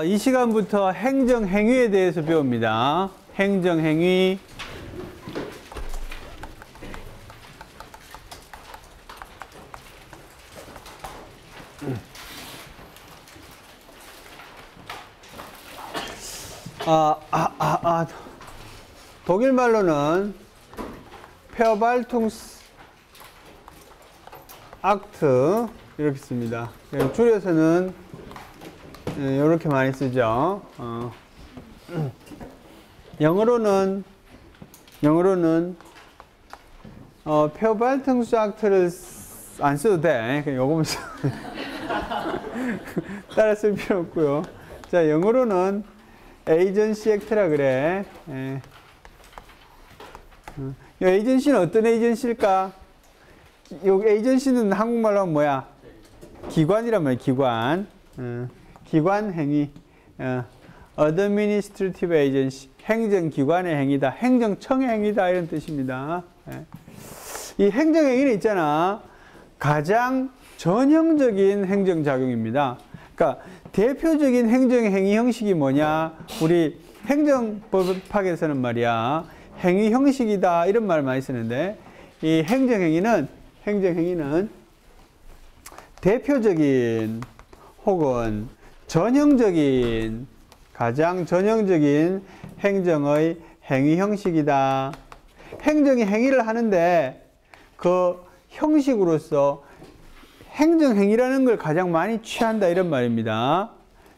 이 시간부터 행정행위에 대해서 배웁니다. 행정행위. 독일 말로는 페어발퉁스 악트 이렇게 씁니다. 줄여서는 이렇게 많이 쓰죠. 영어로는 페어발퉁스 악트를 안 써도 돼. 그냥 요거만 써. 따라 쓸 필요 없고요. 자, 영어로는 에이전시 액트라 그래. 이 에이전시는 어떤 에이전시일까? 이 에이전시는 한국말로 하면 뭐야? 기관이란 말이야, 기관. 기관 행위. Administrative Agency. 행정기관의 행위다. 행정청의 행위다. 이런 뜻입니다. 이 행정행위는 있잖아. 가장 전형적인 행정작용입니다. 그러니까 대표적인 행정행위 형식이 뭐냐? 우리 행정법학에서는 말이야. 행위 형식이다. 이런 말 많이 쓰는데 이 행정행위는 대표적인 혹은 전형적인 가장 전형적인 행정의 행위 형식이다. 행정이 행위를 하는데 그 형식으로서 행정행위라는 걸 가장 많이 취한다 이런 말입니다.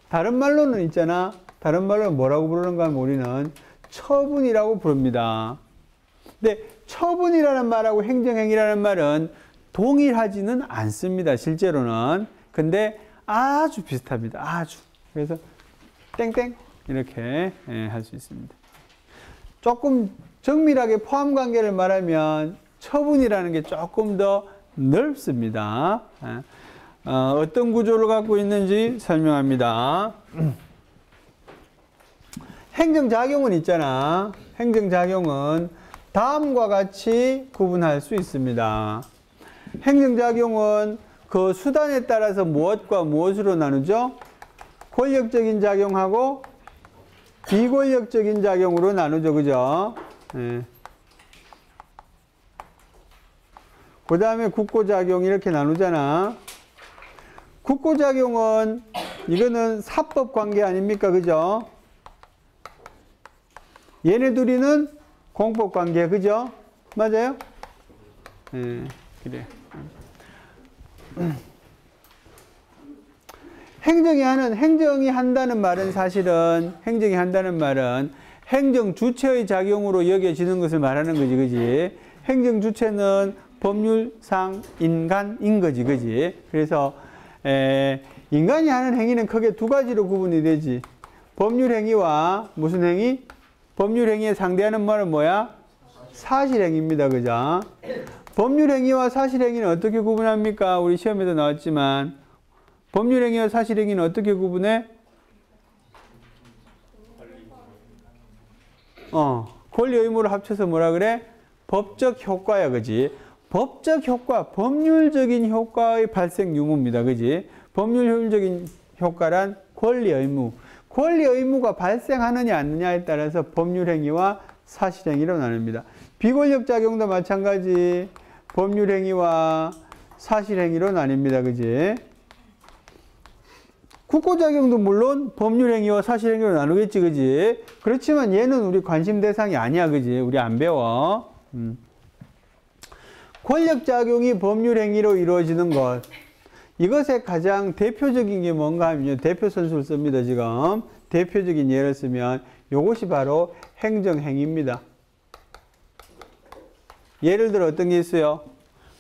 다른 말로는 있잖아. 다른 말로는 뭐라고 부르는가 하면 우리는 처분이라고 부릅니다. 근데 처분이라는 말하고 행정행위라는 말은 동일하지는 않습니다. 실제로는. 근데 아주 비슷합니다. 아주. 그래서 땡땡 이렇게 할 수 있습니다. 조금 정밀하게 포함관계를 말하면 처분이라는 게 조금 더 넓습니다. 어떤 구조를 갖고 있는지 설명합니다. 행정작용은 있잖아. 행정작용은 다음과 같이 구분할 수 있습니다. 행정작용은 그 수단에 따라서 무엇과 무엇으로 나누죠? 권력적인 작용하고 비권력적인 작용으로 나누죠. 그죠? 그 다음에 국고작용 이렇게 나누잖아. 국고작용은 이거는 사법관계 아닙니까? 그죠? 얘네 둘이는 공법관계. 그죠? 맞아요? 그래. 행정이 한다는 말은 사실은 행정 주체의 작용으로 여겨지는 것을 말하는 거지. 그지? 행정 주체는 법률상 인간인 거지. 그지? 그래서 인간이 하는 행위는 크게 두 가지로 구분이 되지. 법률행위와 무슨 행위? 법률행위에 상대하는 말은 뭐야? 사실행위입니다. 그죠? 법률행위와 사실행위는 어떻게 구분합니까? 우리 시험에도 나왔지만 법률행위와 사실행위는 어떻게 구분해? 권리 의무를 합쳐서 뭐라 그래? 법적 효과야. 그지? 법적 효과, 법률적인 효과의 발생 유무입니다. 그지? 법률적인 효과란 권리 의무. 권리 의무가 발생하느냐 안 하느냐에 따라서 법률행위와 사실행위로 나눕니다. 비권력 작용도 마찬가지 법률행위와 사실행위로 나뉩니다. 그지? 국고작용도 물론 법률행위와 사실행위로 나누겠지. 그지? 그렇지만 얘는 우리 관심 대상이 아니야. 그지? 우리 안 배워. 권력작용이 법률행위로 이루어지는 것. 이것의 가장 대표적인 게 뭔가 하면요. 대표 선수를 씁니다. 지금. 대표적인 예를 쓰면 이것이 바로 행정행위입니다. 예를 들어 어떤 게 있어요?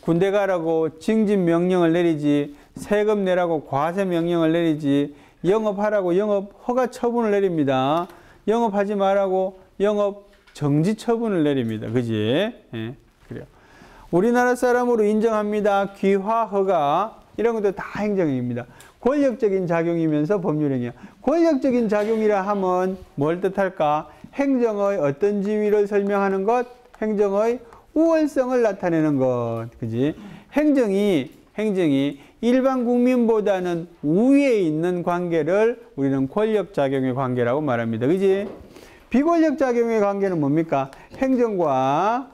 군대 가라고 징집 명령을 내리지, 세금 내라고 과세 명령을 내리지, 영업하라고 영업 허가 처분을 내립니다. 영업하지 말라고 영업 정지 처분을 내립니다. 그지? 예, 그래요. 우리나라 사람으로 인정합니다. 귀화 허가 이런 것도 다 행정행위입니다. 권력적인 작용이면서 법률행위야. 권력적인 작용이라 하면 뭘 뜻할까? 행정의 어떤 지위를 설명하는 것? 행정의 우월성을 나타내는 것. 그지? 행정이 일반 국민보다는 우위에 있는 관계를 우리는 권력작용의 관계라고 말합니다. 그지? 비권력작용의 관계는 뭡니까? 행정과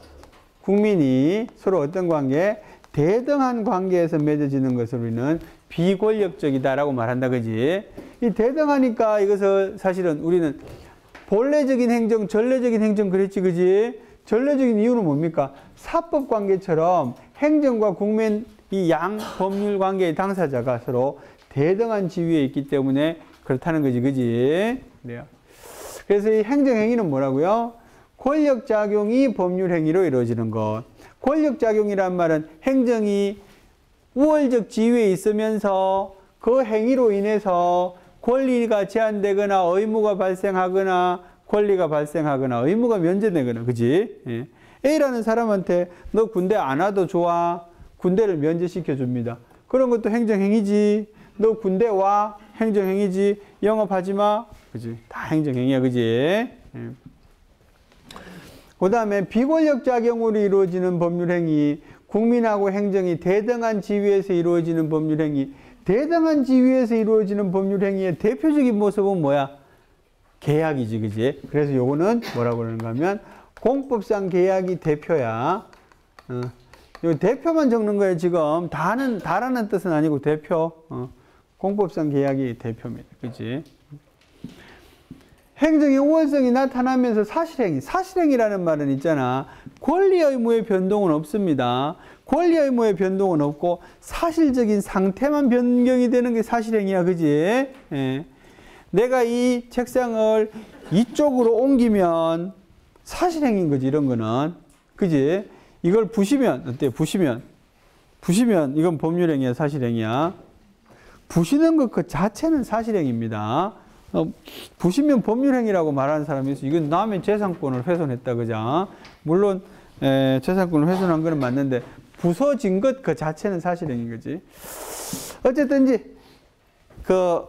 국민이 서로 어떤 관계? 대등한 관계에서 맺어지는 것을 우리는 비권력적이다라고 말한다. 그지? 이 대등하니까 이것을 사실은 우리는 본래적인 행정, 전례적인 행정 그랬지. 그지? 전례적인 이유는 뭡니까? 사법 관계처럼 행정과 국민 이 양 법률 관계의 당사자가 서로 대등한 지위에 있기 때문에 그렇다는 거지. 그지? 그래요. 그래서 이 행정행위는 뭐라고요? 권력작용이 법률행위로 이루어지는 것. 권력작용이란 말은 행정이 우월적 지위에 있으면서 그 행위로 인해서 권리가 제한되거나 의무가 발생하거나 권리가 발생하거나 의무가 면제되거나, 그지? 예. A라는 사람한테 너 군대 안 와도 좋아. 군대를 면제시켜 줍니다. 그런 것도 행정행위지. 너 군대 와. 행정행위지. 영업하지 마. 그지? 다 행정행위야. 그지? 예. 그 다음에 비권력작용으로 이루어지는 법률행위. 국민하고 행정이 대등한 지위에서 이루어지는 법률행위. 대등한 지위에서 이루어지는 법률행위의 대표적인 모습은 뭐야? 계약이지. 그지? 그래서 요거는 뭐라고 그러는가 하면 공법상 계약이 대표야. 요 대표만 적는 거예요. 지금 다라는 뜻은 아니고 대표. 공법상 계약이 대표입니다. 그지? 행정의 우월성이 나타나면서 사실행위. 사실행위라는 말은 있잖아. 권리 의무의 변동은 없습니다. 권리 의무의 변동은 없고 사실적인 상태만 변경이 되는 게 사실행위야. 그지? 예. 내가 이 책상을 이쪽으로 옮기면 사실행위인 거지. 이런 거는. 그지? 이걸 부시면 어때? 부시면 이건 법률행위야. 사실행위야. 부시는 것 그 자체는 사실행위입니다. 부시면 법률행위라고 말하는 사람이 있어. 이건 남의 재산권을 훼손했다. 그죠? 물론 재산권을 훼손한 거는 맞는데 부서진 것 그 자체는 사실행위인 거지. 어쨌든지 그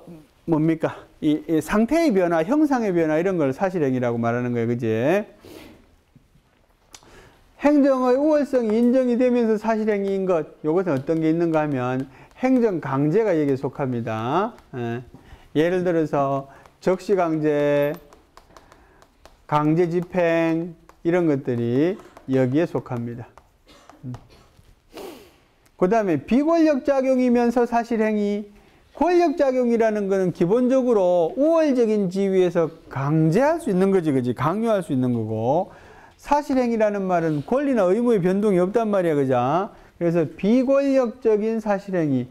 뭡니까? 이 상태의 변화, 형상의 변화 이런 걸 사실행위라고 말하는 거예요. 그지? 행정의 우월성이 인정이 되면서 사실행위인 것, 이것은 어떤 게 있는가 하면 행정강제가 여기에 속합니다. 예를 들어서 적시강제, 강제집행 이런 것들이 여기에 속합니다. 그 다음에 비권력작용이면서 사실행위. 권력작용이라는 것은 기본적으로 우월적인 지위에서 강제할 수 있는 거지. 그지? 강요할 수 있는 거고, 사실행위라는 말은 권리나 의무의 변동이 없단 말이야. 그죠? 그래서 비권력적인 사실행위,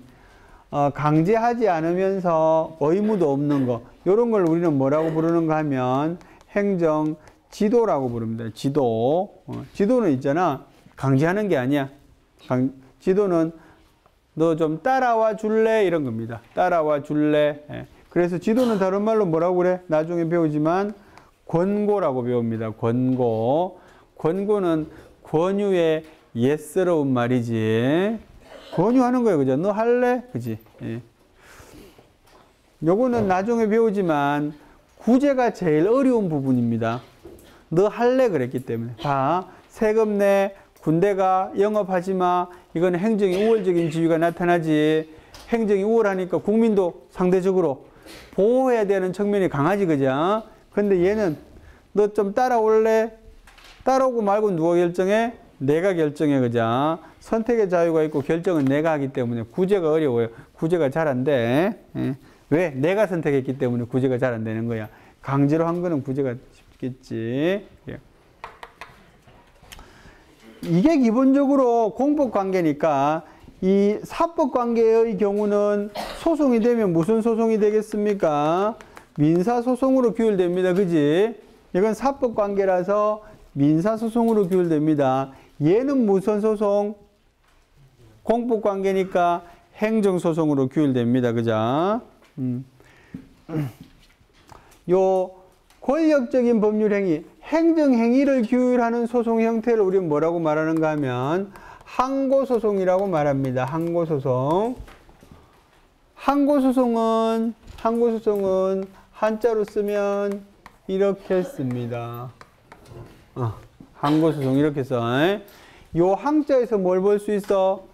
강제하지 않으면서 의무도 없는 거, 이런 걸 우리는 뭐라고 부르는가 하면 행정 지도라고 부릅니다. 지도. 지도는 있잖아. 강제하는 게 아니야. 지도는 너 좀 따라와 줄래? 이런 겁니다. 따라와 줄래? 예. 그래서 지도는 다른 말로 뭐라고 그래? 나중에 배우지만 권고라고 배웁니다. 권고. 권고는 권유의 예스러운 말이지. 권유하는 거예요. 그죠? 너 할래? 그지? 예. 요거는 나중에 배우지만 구제가 제일 어려운 부분입니다. 너 할래? 그랬기 때문에. 봐. 세금 내, 군대가, 영업하지 마. 이건 행정이 우월적인 지위가 나타나지. 행정이 우월하니까 국민도 상대적으로 보호해야 되는 측면이 강하지. 그죠? 근데 얘는 너 좀 따라올래? 따라오고 말고 누가 결정해? 내가 결정해. 그죠? 선택의 자유가 있고 결정은 내가 하기 때문에 구제가 어려워요. 구제가 잘 안 돼. 예. 왜? 내가 선택했기 때문에 구제가 잘 안 되는 거야. 강제로 한 거는 구제가 쉽겠지. 예. 이게 기본적으로 공법관계니까 이 사법관계의 경우는 소송이 되면 무슨 소송이 되겠습니까? 민사소송으로 규율됩니다. 그지? 이건 사법관계라서 민사소송으로 규율됩니다. 얘는 무슨 소송? 공법관계니까 행정소송으로 규율됩니다. 그죠? 요 권력적인 법률행위, 행정행위를 규율하는 소송 형태를 우리는 뭐라고 말하는가 하면 항고소송이라고 말합니다. 항고소송. 항고소송은 한자로 쓰면 이렇게 씁니다. 항고소송 이렇게 써. 요 항자에서 뭘 볼 수 있어?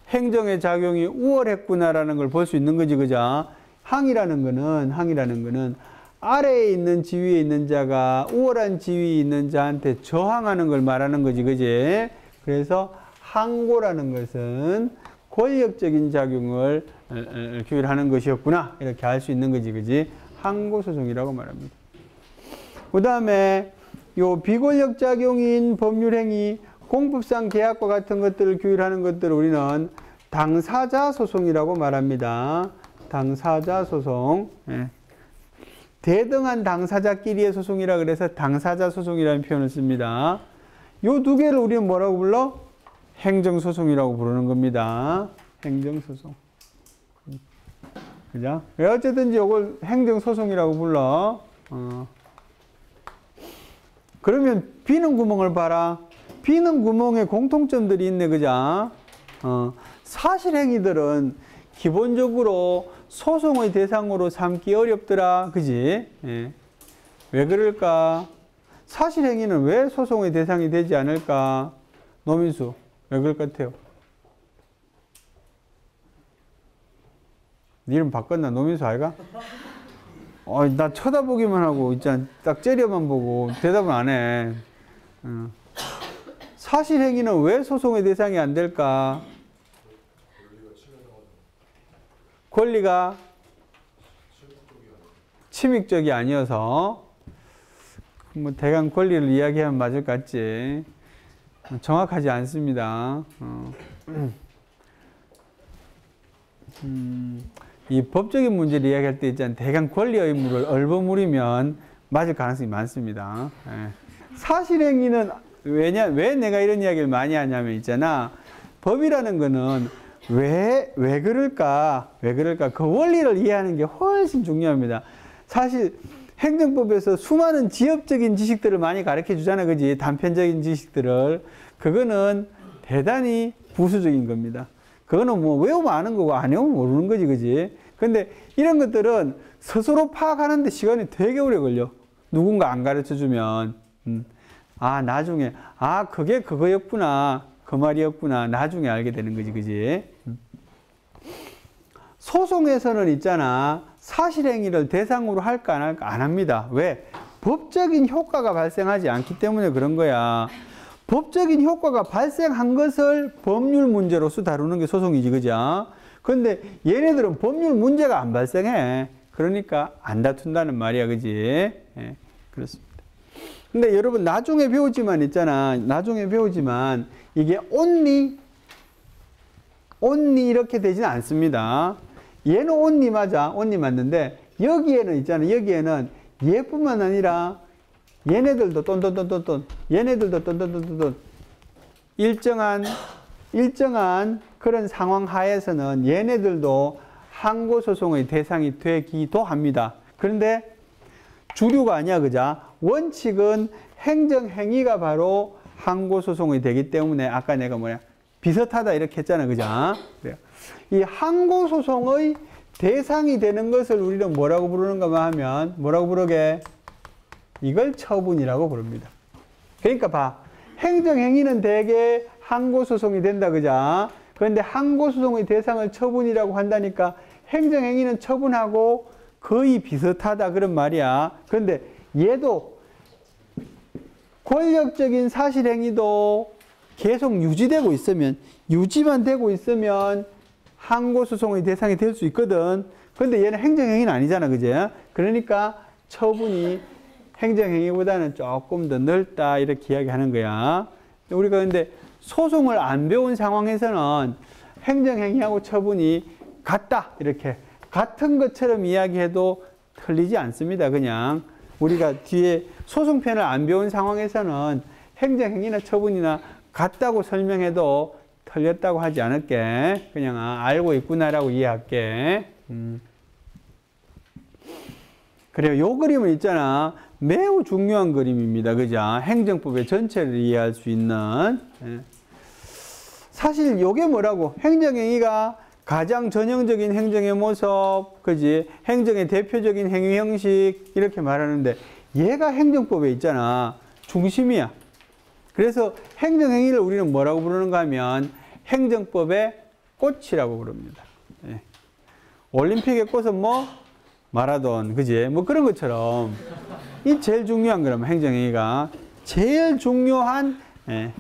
행정의 작용이 우월했구나라는 걸 볼 수 있는 거지, 그죠? 항이라는 거는 아래에 있는 지위에 있는 자가 우월한 지위에 있는 자한테 저항하는 걸 말하는 거지, 그지? 그래서 항고라는 것은 권력적인 작용을 규율하는 것이었구나, 이렇게 알 수 있는 거지, 그지? 항고소송이라고 말합니다. 그 다음에 요 비권력 작용인 법률행위, 공법상 계약과 같은 것들을 규율하는 것들을 우리는 당사자 소송이라고 말합니다. 당사자 소송. 예. 대등한 당사자끼리의 소송이라 그래서 당사자 소송이라는 표현을 씁니다. 요 두 개를 우리는 뭐라고 불러? 행정소송이라고 부르는 겁니다. 행정소송. 그죠? 어쨌든지 요걸 행정소송이라고 불러. 그러면 비는 구멍을 봐라. 비는 구멍에 공통점들이 있네, 그죠? 사실행위들은 기본적으로 소송의 대상으로 삼기 어렵더라, 그지? 예. 왜 그럴까? 사실행위는 왜 소송의 대상이 되지 않을까? 노민수, 왜 그럴 것 같아요? 네 이름 바꿨나? 노민수 아이가? 나 쳐다보기만 하고, 있잖아. 딱 째려만 보고, 대답은 안 해. 사실행위는 왜 소송의 대상이 안 될까? 권리가 침입적이 아니어서, 뭐, 대강 권리를 이야기하면 맞을 것 같지. 정확하지 않습니다. 이 법적인 문제를 이야기할 때 있잖아요. 대강 권리 의무를 얼버무리면 맞을 가능성이 많습니다. 예. 사실행위는 왜 내가 이런 이야기를 많이 하냐면 있잖아. 법이라는 거는 왜 그럴까? 그 원리를 이해하는 게 훨씬 중요합니다. 사실 행정법에서 수많은 지엽적인 지식들을 많이 가르쳐 주잖아, 그지? 단편적인 지식들을. 그거는 대단히 부수적인 겁니다. 그거는 뭐 외우면 아는 거고 안 외우면 모르는 거지, 그지? 근데 이런 것들은 스스로 파악하는데 시간이 되게 오래 걸려. 누군가 안 가르쳐 주면. 나중에, 그게 그거였구나. 그 말이었구나. 나중에 알게 되는 거지, 그지? 소송에서는 있잖아. 사실행위를 대상으로 할까 안 할까? 안 합니다. 왜? 법적인 효과가 발생하지 않기 때문에 그런 거야. 법적인 효과가 발생한 것을 법률 문제로서 다루는 게 소송이지, 그죠? 근데 얘네들은 법률 문제가 안 발생해. 그러니까 안 다툰다는 말이야, 그지? 예, 그렇습니다. 근데 여러분 나중에 배우지만 이게 only 이렇게 되지는 않습니다. 얘는 only 맞아. only 맞는데 여기에는 얘뿐만 아니라 얘네들도 일정한 그런 상황 하에서는 얘네들도 항고소송의 대상이 되기도 합니다. 그런데 주류가 아니야, 그죠? 원칙은 행정행위가 바로 항고소송이 되기 때문에 아까 내가 비슷하다 이렇게 했잖아, 그죠? 이 항고소송의 대상이 되는 것을 우리는 뭐라고 부르는가 하면 뭐라고 부르게? 이걸 처분이라고 부릅니다. 그러니까 봐. 행정행위는 대개 항고소송이 된다, 그죠? 그런데 항고소송의 대상을 처분이라고 한다니까 행정행위는 처분하고 거의 비슷하다 그런 말이야. 그런데 얘도 권력적인 사실행위도 계속 유지만 되고 있으면 항고소송의 대상이 될 수 있거든. 그런데 얘는 행정행위는 아니잖아, 그죠? 그러니까 처분이 행정행위보다는 조금 더 넓다 이렇게 이야기하는 거야. 우리가 근데 소송을 안 배운 상황에서는 행정행위하고 처분이 같다 이렇게 같은 것처럼 이야기해도 틀리지 않습니다. 그냥 우리가 뒤에 소송편을 안 배운 상황에서는 행정행위나 처분이나 같다고 설명해도 틀렸다고 하지 않을게. 그냥 알고 있구나라고 이해할게. 그래요. 요 그림은 있잖아. 매우 중요한 그림입니다. 그죠? 행정법의 전체를 이해할 수 있는. 사실 요게 뭐라고? 행정행위가 가장 전형적인 행정의 모습, 그지? 행정의 대표적인 행위 형식, 이렇게 말하는데, 얘가 행정법에 있잖아. 중심이야. 그래서 행정행위를 우리는 뭐라고 부르는가 하면, 행정법의 꽃이라고 부릅니다. 예. 올림픽의 꽃은 뭐? 마라돈, 그지? 뭐 그런 것처럼. 이 제일 중요한 거라면 행정행위가. 제일 중요한, 예.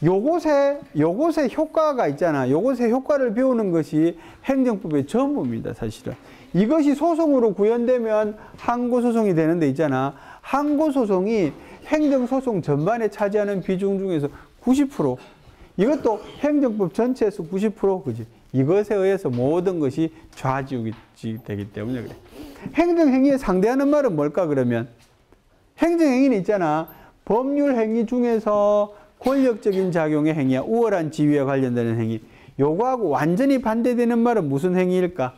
요것의 효과가 있잖아. 요것의 효과를 배우는 것이 행정법의 전부입니다, 사실은. 이것이 소송으로 구현되면 항고소송이 되는 데 있잖아. 항고소송이 행정소송 전반에 차지하는 비중 중에서 90%. 이것도 행정법 전체에서 90%, 그지? 이것에 의해서 모든 것이 좌지우지되기 때문에 그래. 행정행위에 상대하는 말은 뭘까, 그러면? 행정행위는 있잖아. 법률행위 중에서 권력적인 작용의 행위야. 우월한 지위에 관련되는 행위. 요거하고 완전히 반대되는 말은 무슨 행위일까?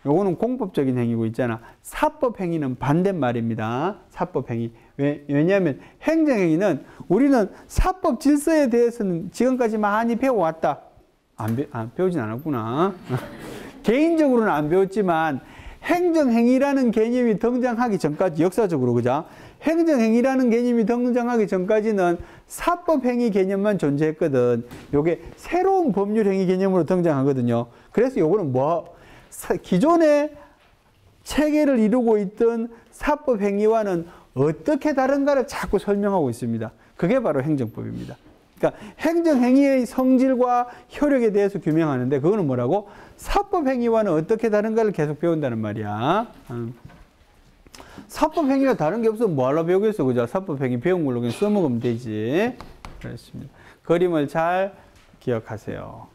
요거는 공법적인 행위고 있잖아. 사법행위는 반대말입니다. 사법행위. 왜냐하면 행정행위는 우리는 사법 질서에 대해서는 지금까지 많이 배워왔다. 배우진 않았구나. 개인적으로는 안 배웠지만 행정행위라는 개념이 등장하기 전까지 역사적으로 그죠? 행정행위라는 개념이 등장하기 전까지는 사법행위 개념만 존재했거든. 요게 새로운 법률행위 개념으로 등장하거든요. 그래서 요거는 뭐 기존의 체계를 이루고 있던 사법행위와는 어떻게 다른가를 자꾸 설명하고 있습니다. 그게 바로 행정법입니다. 그러니까 행정행위의 성질과 효력에 대해서 규명하는데 그거는 뭐라고? 사법행위와는 어떻게 다른가를 계속 배운다는 말이야. 사법행위가 다른 게 없으면 뭐하러 배우겠어, 그죠? 사법행위 배운 걸로 그냥 써먹으면 되지. 그렇습니다. 그림을 잘 기억하세요.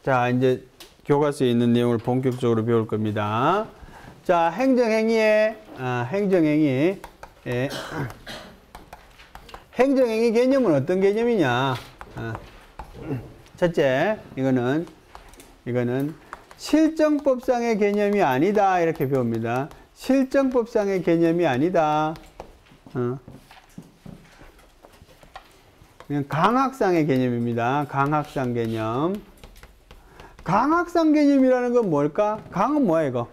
자, 이제 교과서에 있는 내용을 본격적으로 배울 겁니다. 자, 행정행위 개념은 어떤 개념이냐? 첫째, 이거는 실정법상의 개념이 아니다. 이렇게 배웁니다. 실정법상의 개념이 아니다. 강학상의 개념입니다. 강학상 개념. 강학상 개념이라는 건 뭘까? 강은 뭐야, 이거?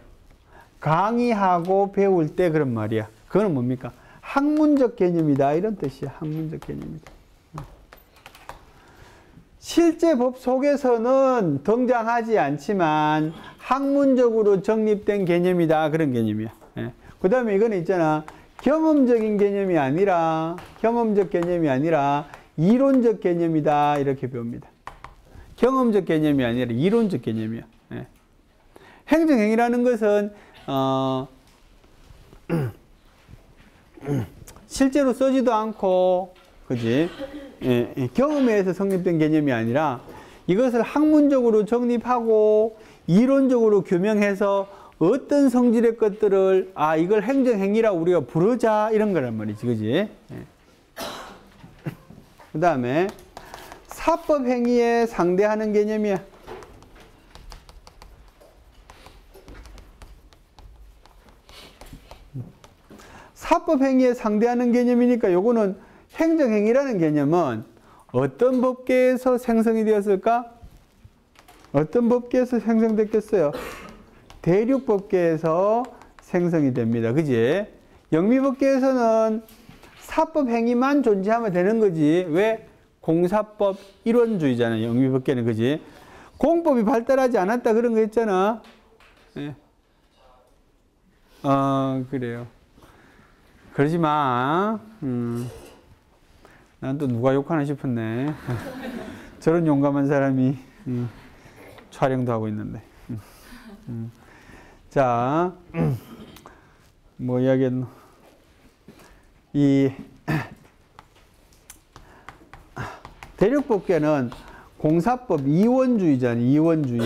강의하고 배울 때 그런 말이야. 그거는 뭡니까? 학문적 개념이다. 이런 뜻이야. 학문적 개념이다. 실제 법 속에서는 등장하지 않지만 학문적으로 정립된 개념이다. 그런 개념이야. 예. 그 다음에 이거는 있잖아. 경험적인 개념이 아니라, 이론적 개념이다. 이렇게 배웁니다. 경험적 개념이 아니라 이론적 개념이야. 예. 행정행위라는 것은 실제로 쓰지도 않고, 그지? 예, 경험에 의해서 성립된 개념이 아니라 이것을 학문적으로 정립하고 이론적으로 규명해서 어떤 성질의 것들을 이걸 행정행위라고 우리가 부르자 이런 거란 말이지, 그지? 예. 그 다음에 사법행위에 상대하는 개념이야. 사법행위에 상대하는 개념이니까 요거는 행정행위라는 개념은 어떤 법계에서 생성이 되었을까? 어떤 법계에서 생성됐겠어요? 대륙법계에서 생성이 됩니다. 그지? 영미법계에서는 사법행위만 존재하면 되는 거지. 왜? 공사법 일원주의잖아요. 영미법계는. 그지? 공법이 발달하지 않았다 그런 거 있잖아. 예. 그래요. 그러지 마. 난 또 누가 욕하나 싶었네. 저런 용감한 사람이 촬영도 하고 있는데. 자, 뭐 이야기했노? 이 대륙법계는 공사법 이원주의잖아요. 이원주의.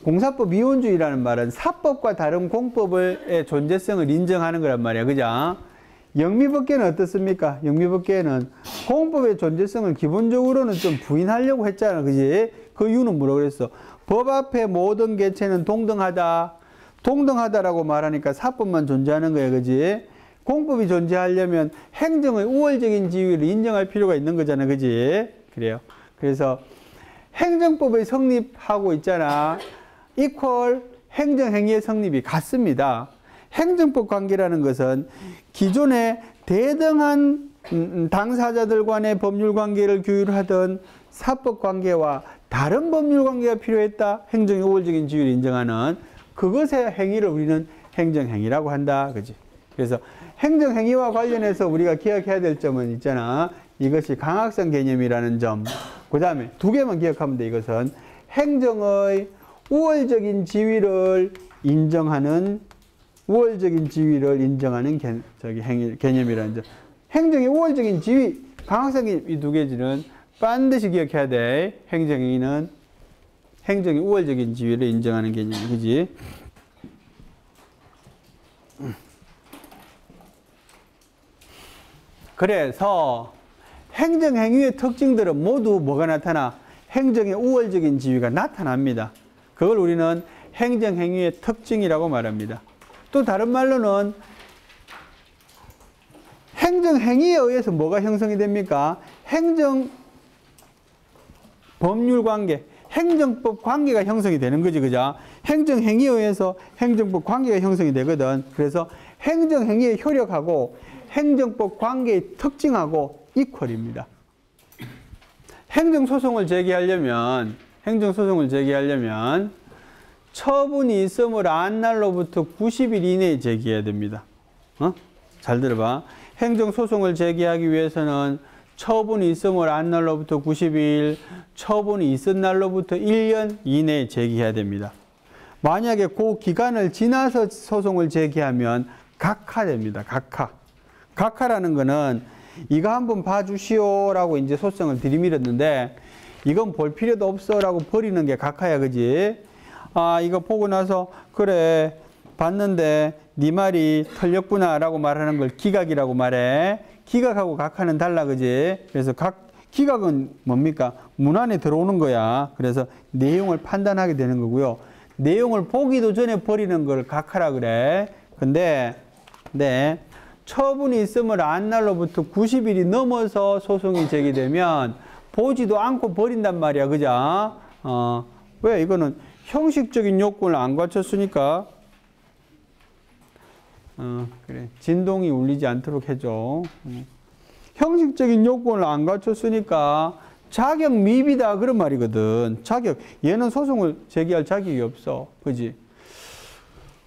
공사법 이원주의라는 말은 사법과 다른 공법의 존재성을 인정하는 거란 말이야. 그죠? 영미법계는 어떻습니까? 영미법계는 공법의 존재성을 기본적으로는 좀 부인하려고 했잖아. 그지? 그 이유는 뭐라고 그랬어? 법 앞에 모든 개체는 동등하다. 동등하다라고 말하니까 사법만 존재하는 거야. 그지? 공법이 존재하려면 행정의 우월적인 지위를 인정할 필요가 있는 거잖아. 그지? 그래요. 그래서 행정법의 성립하고 있잖아. 이퀄 행정행위의 성립이 같습니다. 행정법 관계라는 것은 기존의 대등한 당사자들 간의 법률 관계를 규율하던 사법 관계와 다른 법률 관계가 필요했다. 행정의 우월적인 지위를 인정하는 그것의 행위를 우리는 행정행위라고 한다. 그지? 그래서 행정행위와 관련해서 우리가 기억해야 될 점은 있잖아. 이것이 강학성 개념이라는 점. 그 다음에 두 개만 기억하면 돼. 이것은 행정의 우월적인 지위를 인정하는 개념이라는 점. 행정의 우월적인 지위, 강학성 개념 이 두 개지는 반드시 기억해야 돼. 행정행위는 행정의 우월적인 지위를 인정하는 개념이 그지? 그래서 행정행위의 특징들은 모두 뭐가 나타나? 행정의 우월적인 지위가 나타납니다. 그걸 우리는 행정행위의 특징이라고 말합니다. 또 다른 말로는 행정행위에 의해서 뭐가 형성이 됩니까? 법률관계, 행정법 관계가 형성이 되는 거지, 그죠? 행정행위에 의해서 행정법 관계가 형성이 되거든. 그래서 행정행위의 효력하고 행정법 관계의 특징하고 이퀄입니다. 행정소송을 제기하려면 처분이 있음을 안 날로부터 90일 이내에 제기해야 됩니다. 잘 들어봐. 행정소송을 제기하기 위해서는 처분이 있음을 안 날로부터 90일, 처분이 있은 날로부터 1년 이내에 제기해야 됩니다. 만약에 그 기간을 지나서 소송을 제기하면 각하됩니다. 각하라는 거는 이거 한번 봐주시오라고 이제 소송을 들이밀었는데 이건 볼 필요도 없어라고 버리는 게 각하야, 그지? 아, 이거 보고 나서 그래 봤는데 네 말이 틀렸구나라고 말하는 걸 기각이라고 말해. 기각하고 각하는 달라, 그지? 그래서 기각은 뭡니까? 문 안에 들어오는 거야. 그래서 내용을 판단하게 되는 거고요. 내용을 보기도 전에 버리는 걸 각하라 그래. 근데 처분이 있음을 안 날로부터 90일이 넘어서 소송이 제기되면 보지도 않고 버린단 말이야, 그죠? 왜? 이거는 형식적인 요건을 안 갖췄으니까. 그래. 진동이 울리지 않도록 해줘. 형식적인 요건을 안 갖췄으니까 자격 미비다 그런 말이거든. 얘는 소송을 제기할 자격이 없어. 그지?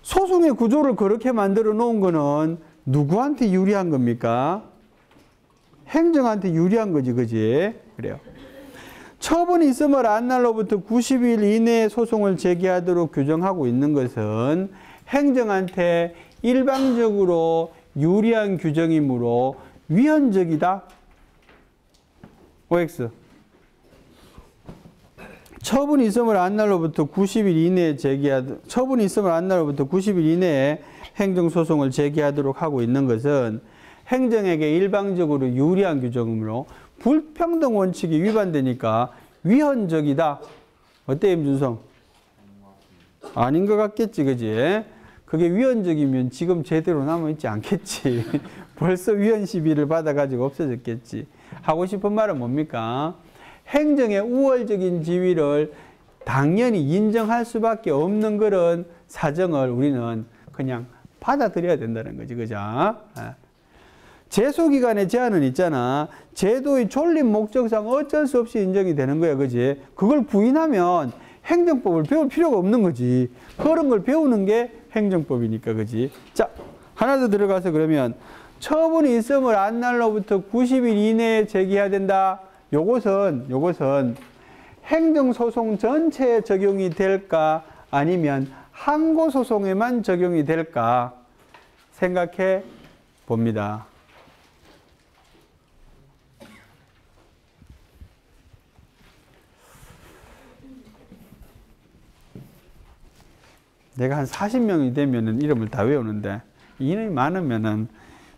소송의 구조를 그렇게 만들어 놓은 거는 누구한테 유리한 겁니까? 행정한테 유리한 거지, 그지? 그래요. 처분이 있음을 안 날로부터 90일 이내에 소송을 제기하도록 규정하고 있는 것은 행정한테 일방적으로 유리한 규정이므로 위헌적이다. OX. 처분이 있음을 안 날로부터 90일 이내에 행정소송을 제기하도록 하고 있는 것은 행정에게 일방적으로 유리한 규정이므로 불평등 원칙이 위반되니까 위헌적이다. 어때, 임준성? 아닌 것 같겠지, 그지? 그게 위헌적이면 지금 제대로 남아있지 않겠지. 벌써 위헌 시비를 받아가지고 없어졌겠지. 하고 싶은 말은 뭡니까? 행정의 우월적인 지위를 당연히 인정할 수밖에 없는 그런 사정을 우리는 그냥 받아들여야 된다는 거지, 그죠? 제소기간의 제한은 있잖아. 제도의 존립 목적상 어쩔 수 없이 인정이 되는 거야, 그지? 그걸 부인하면 행정법을 배울 필요가 없는 거지. 그런 걸 배우는 게 행정법이니까, 그지? 자, 하나 더 들어가서 그러면 처분이 있음을 안 날로부터 90일 이내에 제기해야 된다. 요것은 행정소송 전체에 적용이 될까 아니면 항고소송에만 적용이 될까 생각해 봅니다. 내가 한 40명이 되면은 이름을 다 외우는데 인원이 많으면은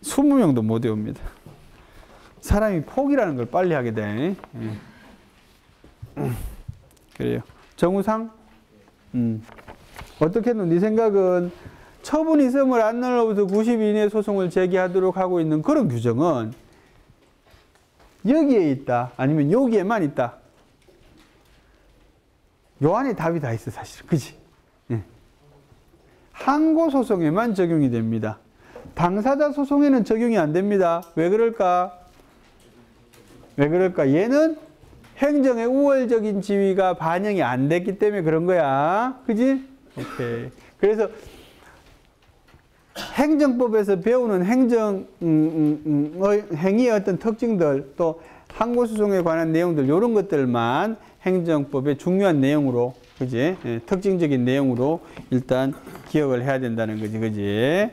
20명도 못 외웁니다. 사람이 포기라는 걸 빨리 하게 돼. 그래요. 정우상? 어떻게든 네 생각은 처분이 있음을 안 날로부터 90일 이내 소송을 제기하도록 하고 있는 그런 규정은 여기에 있다. 아니면 여기에만 있다. 요 안에 답이 다 있어, 사실. 그지? 항고 소송에만 적용이 됩니다. 당사자 소송에는 적용이 안 됩니다. 왜 그럴까? 왜 그럴까? 얘는 행정의 우월적인 지위가 반영이 안 됐기 때문에 그런 거야. 그지? 오케이. 그래서 행정법에서 배우는 행위의 어떤 특징들, 또 항고소송에 관한 내용들, 이런 것들만 행정법의 중요한 내용으로, 그지? 예, 특징적인 내용으로 일단 기억을 해야 된다는 거지, 그지?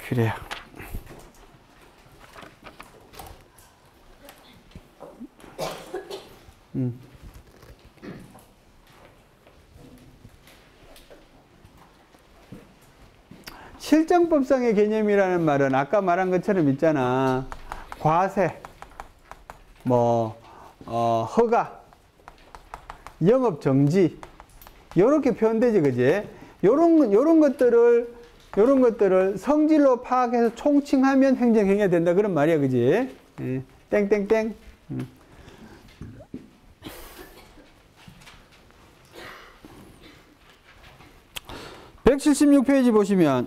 그래요. 실정법상의 개념이라는 말은 아까 말한 것처럼 있잖아. 과세, 허가, 영업정지, 요렇게 표현되지, 그지? 요런 것들을 성질로 파악해서 총칭하면 행정행위가 된다, 그런 말이야, 그지? 예. 땡땡땡. 176페이지 보시면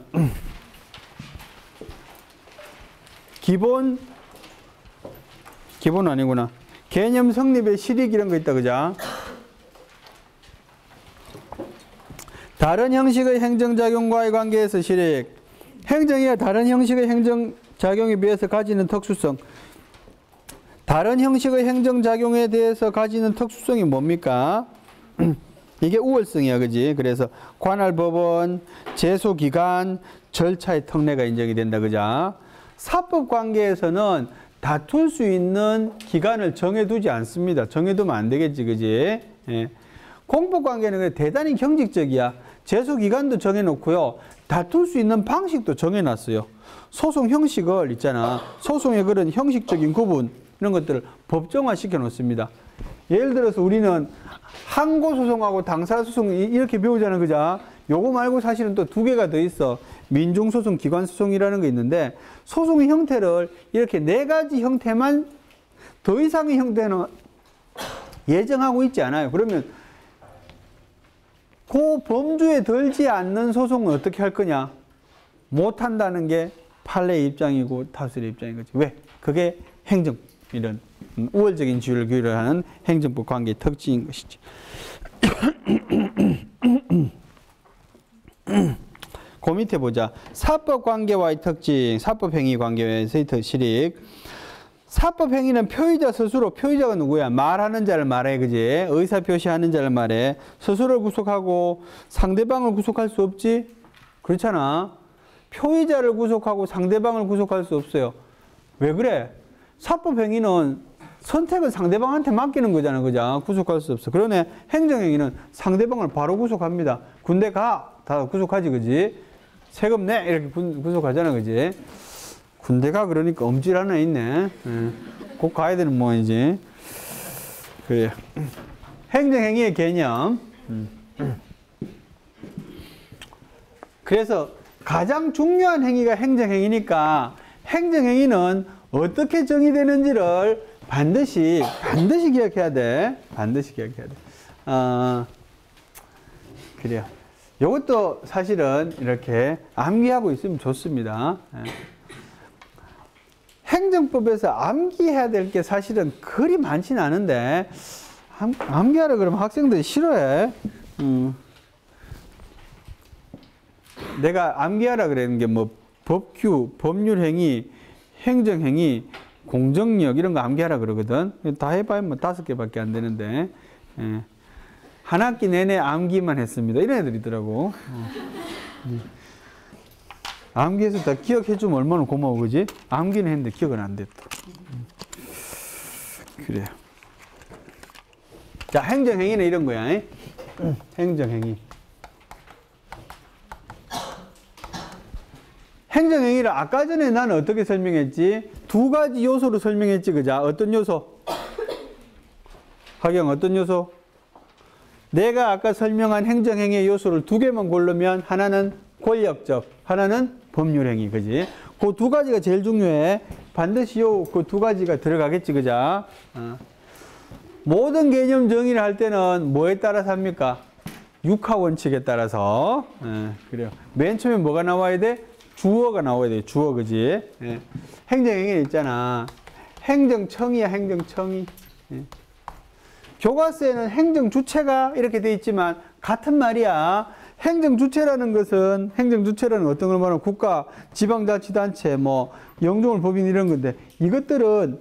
기본 아니구나. 개념 성립의 실익 이런 거 있다, 그죠? 다른 형식의 행정작용과의 관계에서 실익. 행정이 다른 형식의 행정작용에 비해서 가지는 특수성. 다른 형식의 행정작용에 대해서 가지는 특수성이 뭡니까? 이게 우월성이야, 그지? 그래서 관할법원, 제소기간, 절차의 특례가 인정이 된다, 그죠? 사법 관계에서는 다툴 수 있는 기간을 정해두지 않습니다. 정해두면 안 되겠지, 그지? 예. 공법 관계는 대단히 형식적이야. 제소기간도 정해놓고요. 다툴 수 있는 방식도 정해놨어요. 소송 형식을 있잖아. 소송의 그런 형식적인 구분, 이런 것들을 법정화 시켜놓습니다. 예를 들어서 우리는 항고소송하고 당사소송 이렇게 배우잖아, 그죠? 요거 말고 사실은 또 두 개가 더 있어. 민중소송, 기관소송이라는 게 있는데, 소송의 형태를 이렇게 네 가지 형태만, 더 이상의 형태는 예정하고 있지 않아요. 그러면 그 범주에 들지 않는 소송은 어떻게 할 거냐? 못한다는 게 판례의 입장이고 타수의 입장인 거지. 왜? 그게 행정, 이런 우월적인 지위를 규율하는 행정법 관계의 특징인 것이지. 그 밑에 보자. 사법 관계와의 특징, 사법 행위 관계에서의 실익. 사법 행위는 표의자 스스로, 표의자가 누구야? 말하는 자를 말해, 그지? 의사 표시하는 자를 말해. 스스로를 구속하고 상대방을 구속할 수 없지? 그렇잖아. 표의자를 구속하고 상대방을 구속할 수 없어요. 왜 그래? 사법 행위는 선택을 상대방한테 맡기는 거잖아, 그죠? 구속할 수 없어. 그러네. 행정행위는 상대방을 바로 구속합니다. 군대 가! 다 구속하지, 그지? 세금 내! 이렇게 구속하잖아, 그지? 군대 가 그러니까 엄질 하나 있네. 꼭 가야 되는 모양이지. 그래. 행정행위의 개념. 그래서 가장 중요한 행위가 행정행위니까 행정행위는 어떻게 정의되는지를 반드시 기억해야 돼. 반드시 기억해야 돼. 그래요. 이것도 사실은 이렇게 암기하고 있으면 좋습니다. 행정법에서 암기해야 될 게 사실은 그리 많지는 않은데, 암기하라 그러면 학생들이 싫어해. 내가 암기하라 그러는 게 뭐 법규, 법률행위, 행정행위, 공정력 이런 거 암기하라 그러거든. 다 해봐야 뭐 5개밖에 안 되는데, 한 학기 내내 암기만 했습니다. 이런 애들이 있더라고. 암기해서 다 기억해주면 얼마나 고마워, 그지? 암기는 했는데 기억은 안 됐다. 그래요. 자, 행정행위는 이런 거야. 행정행위. 행정행위를 아까 전에 나는 어떻게 설명했지? 2가지 요소로 설명했지, 그자? 어떤 요소? 하경, 어떤 요소? 내가 아까 설명한 행정행위의 요소를 2개만 고르면 하나는 권력적, 하나는 법률행위, 그지? 그 2가지가 제일 중요해. 반드시 그 2가지가 들어가겠지, 그자? 모든 개념 정의를 할 때는 뭐에 따라서 합니까? 육하 원칙에 따라서. 그래요. 맨 처음에 뭐가 나와야 돼? 주어가 나와야 돼. 주어, 그지? 행정행위 있잖아. 행정청이야, 행정청이. 교과서에는 행정주체가 이렇게 돼 있지만 같은 말이야. 행정주체라는 것은, 행정주체라는 어떤 걸 말하면 국가, 지방자치단체, 뭐 영종을 법인 이런 건데, 이것들은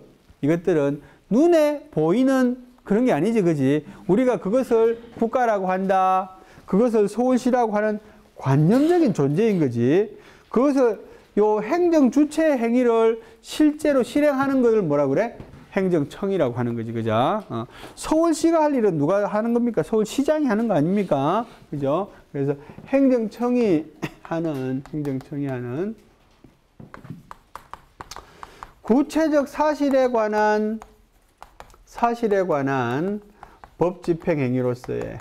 눈에 보이는 그런 게 아니지, 그지? 우리가 그것을 국가라고 한다, 그것을 서울시라고 하는 관념적인 존재인 거지. 그것을 요 행정주체 행위를 실제로 실행하는 것을 뭐라 그래? 행정청이라고 하는 거지, 그죠? 서울시가 할 일은 누가 하는 겁니까? 서울시장이 하는 거 아닙니까? 그죠? 그래서 행정청이 하는 구체적 사실에 관한 법 집행 행위로서의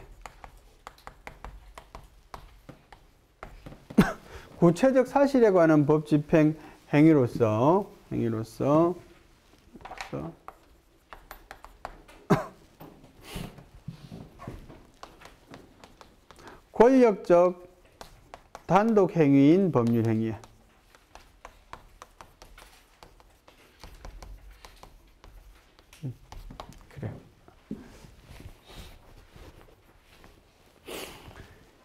구체적 사실에 관한 법 집행 행위로서 권력적 단독 행위인 법률 행위야. 그래.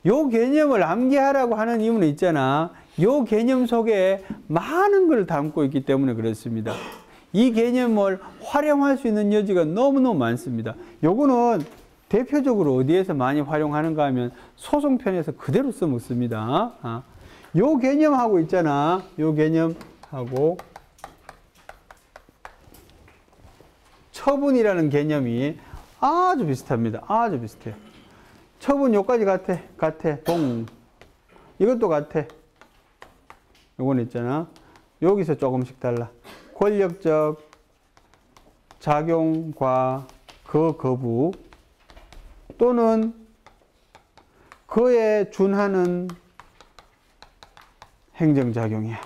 요 개념을 암기하라고 하는 이유는 있잖아. 요 개념 속에 많은 걸 담고 있기 때문에 그렇습니다. 이 개념을 활용할 수 있는 여지가 너무너무 많습니다. 요거는 대표적으로 어디에서 많이 활용하는가 하면 소송편에서 그대로 써먹습니다. 요 개념하고 있잖아. 요 개념하고 처분이라는 개념이 아주 비슷합니다. 아주 비슷해. 처분 요까지 같아. 이것도 같아. 요건 있잖아. 여기서 조금씩 달라. 권력적 작용과 그 거부 또는 그에 준하는 행정작용이야.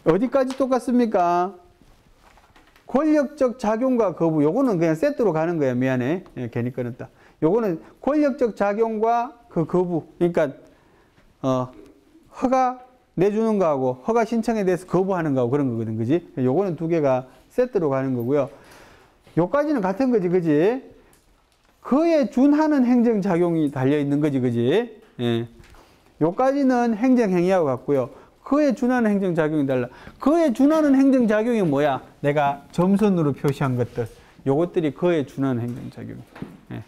어디까지 똑같습니까? 권력적 작용과 거부, 요거는 그냥 세트로 가는 거야. 미안해. 괜히 끊었다. 요거는 권력적 작용과 그 거부, 그러니까 허가 내주는 거하고 허가 신청에 대해서 거부하는 거하고 그런 거거든, 그지? 요거는 두 개가 세트로 가는 거고요. 요까지는 같은 거지, 그지? 그에 준하는 행정작용이 달려있는 거지, 그지? 예. 요까지는 행정행위하고 같고요. 그에 준하는 행정작용이 달라. 그에 준하는 행정작용이 뭐야? 내가 점선으로 표시한 것들. 요것들이 그에 준하는 행정작용. 예.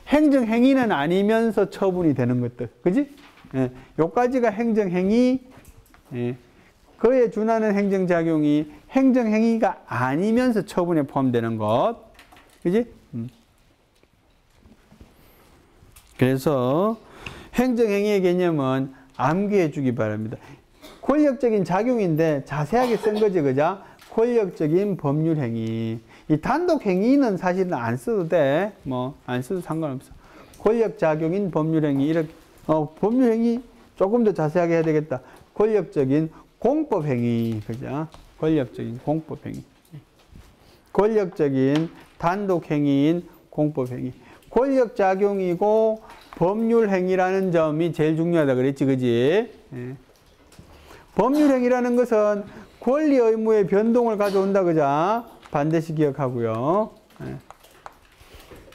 행정행위는 아니면서 처분이 되는 것들. 그지? 예. 요까지가 행정행위. 예. 그에 준하는 행정작용이 행정행위가 아니면서 처분에 포함되는 것. 그지? 그래서 행정행위의 개념은 암기해 주기 바랍니다. 권력적인 작용인데 자세하게 쓴 거지, 그죠? 권력적인 법률행위. 이 단독행위는 사실은 안 써도 돼. 뭐, 안 써도 상관없어. 권력작용인 법률행위. 이렇게, 법률행위 조금 더 자세하게 해야 되겠다. 권력적인 공법행위. 그죠? 권력적인 공법행위. 권력적인 단독행위인 공법행위. 권력작용이고 법률행위라는 점이 제일 중요하다 그랬지, 그지? 예. 법률행위라는 것은 권리 의무의 변동을 가져온다, 그죠? 반드시 기억하고요. 예.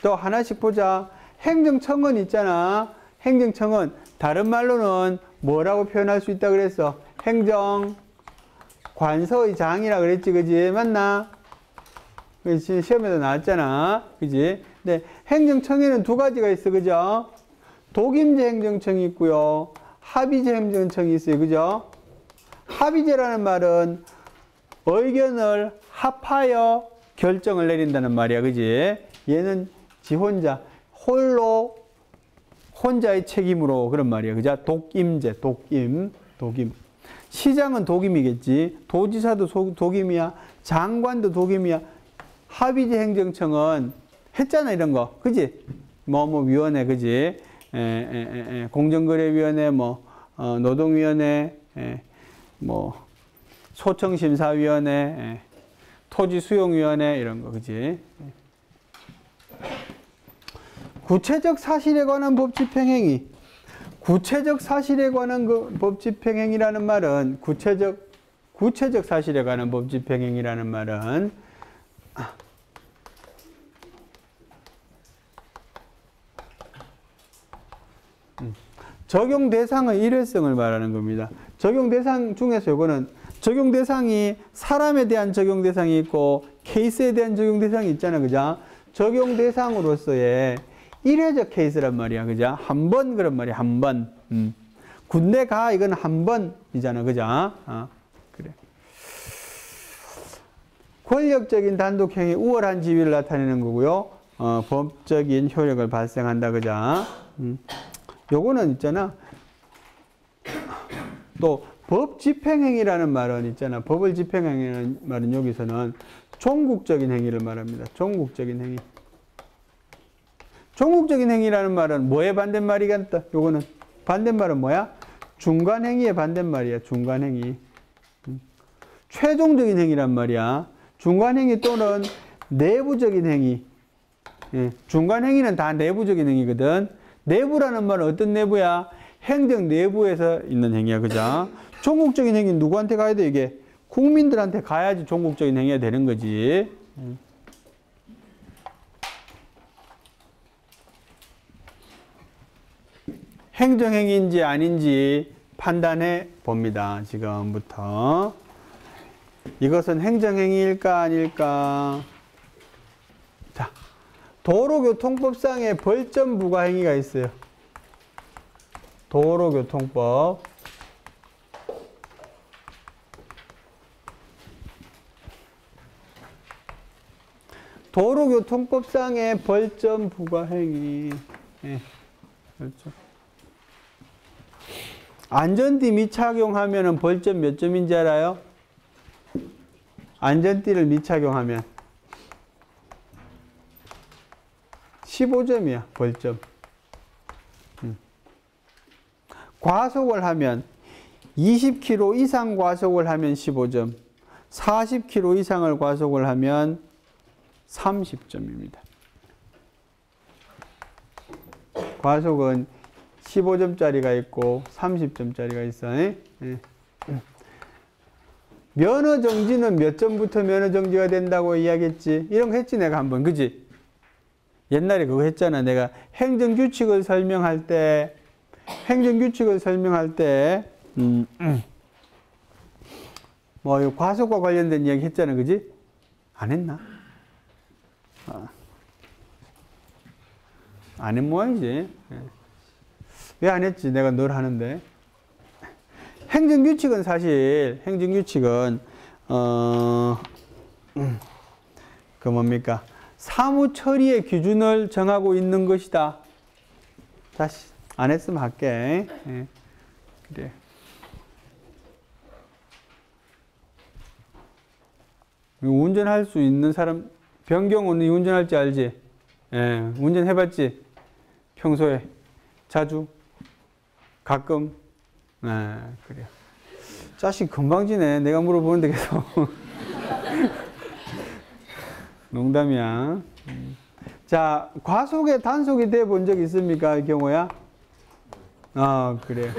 또 하나씩 보자. 행정청은 있잖아. 행정청은 다른 말로는 뭐라고 표현할 수 있다 그랬어? 행정관서의 장이라 그랬지, 그지? 맞나? 그치? 시험에도 나왔잖아. 그지? 근데 행정청에는 두 가지가 있어, 그죠? 독임제 행정청이 있고요. 합의제 행정청이 있어요. 그죠? 합의제라는 말은 의견을 합하여 결정을 내린다는 말이야. 그지? 얘는 지 혼자, 혼자의 책임으로 그런 말이야. 그죠? 독임제, 독임. 시장은 독임이겠지. 도지사도 독임이야. 장관도 독임이야. 합의제 행정청은 했잖아, 이런 거. 그지? 위원회, 그지? 공정거래위원회, 노동위원회, 소청심사위원회, 토지수용위원회, 이런 거, 그지? 구체적 사실에 관한 법 집행행위. 구체적 사실에 관한 그 법 집행행위라는 말은 구체적 사실에 관한 법 집행행위라는 말은 적용 대상의 일회성을 말하는 겁니다. 적용 대상 중에서 요거는 적용 대상이 사람에 대한 적용 대상이 있고 케이스에 대한 적용 대상이 있잖아. 그죠? 적용 대상으로서의 일회적 케이스란 말이야. 그죠? 한 번 그런 말이야. 한 번. 군대 가 이건 한 번이잖아. 그죠? 그래. 권력적인 단독행위 우월한 지위를 나타내는 거고요. 법적인 효력을 발생한다. 그죠? 요거는 있잖아. 또 법 집행행위라는 말은 있잖아. 법을 집행행위라는 말은 여기서는 종국적인 행위를 말합니다. 종국적인 행위. 종국적인 행위라는 말은 뭐의 반대말이겠다? 요거는 반대말은 뭐야? 중간행위의 반대말이야. 중간행위. 최종적인 행위란 말이야. 중간행위 또는 내부적인 행위. 예, 중간행위는 다 내부적인 행위거든. 내부라는 말은 어떤 내부야? 행정 내부에서 있는 행위야. 그죠? 종국적인 행위는 누구한테 가야 돼? 이게 국민들한테 가야지 종국적인 행위가 되는 거지. 행정행위인지 아닌지 판단해 봅니다. 지금부터. 이것은 행정행위일까 아닐까? 자, 도로교통법상의 벌점 부과행위가 있어요. 도로교통법. 도로교통법상의 벌점 부과행위. 예, 그렇죠. 안전띠 미착용하면 벌점 몇 점인지 알아요? 안전띠를 미착용하면 15점이야, 벌점. 과속을 하면 20km 이상 과속을 하면 15점, 40km 이상을 과속을 하면 30점입니다. 과속은 15점짜리가 있고 30점짜리가 있어. 예? 면허정지는 몇 점부터 면허정지가 된다고 이야기했지? 이런 거 했지 내가 한번. 그지? 옛날에 그거 했잖아. 내가 행정규칙을 설명할 때 뭐 과속과 관련된 이야기 했잖아. 그지? 안 했나? 안 한 모양이지. 왜 안 했지? 내가 늘 하는데. 행정규칙은 사실, 그 뭡니까? 사무처리의 기준을 정하고 있는 것이다. 다시, 안 했으면 할게. 예. 그래. 운전할 수 있는 사람, 변경은 운전할 줄 알지? 예. 운전해봤지? 평소에. 자주. 가끔. 그래요. 자식 금방 지네. 내가 물어보는데 계속. 농담이야. 자, 과속에 단속이 돼 본 적 있습니까? 이 경우야? 그래요.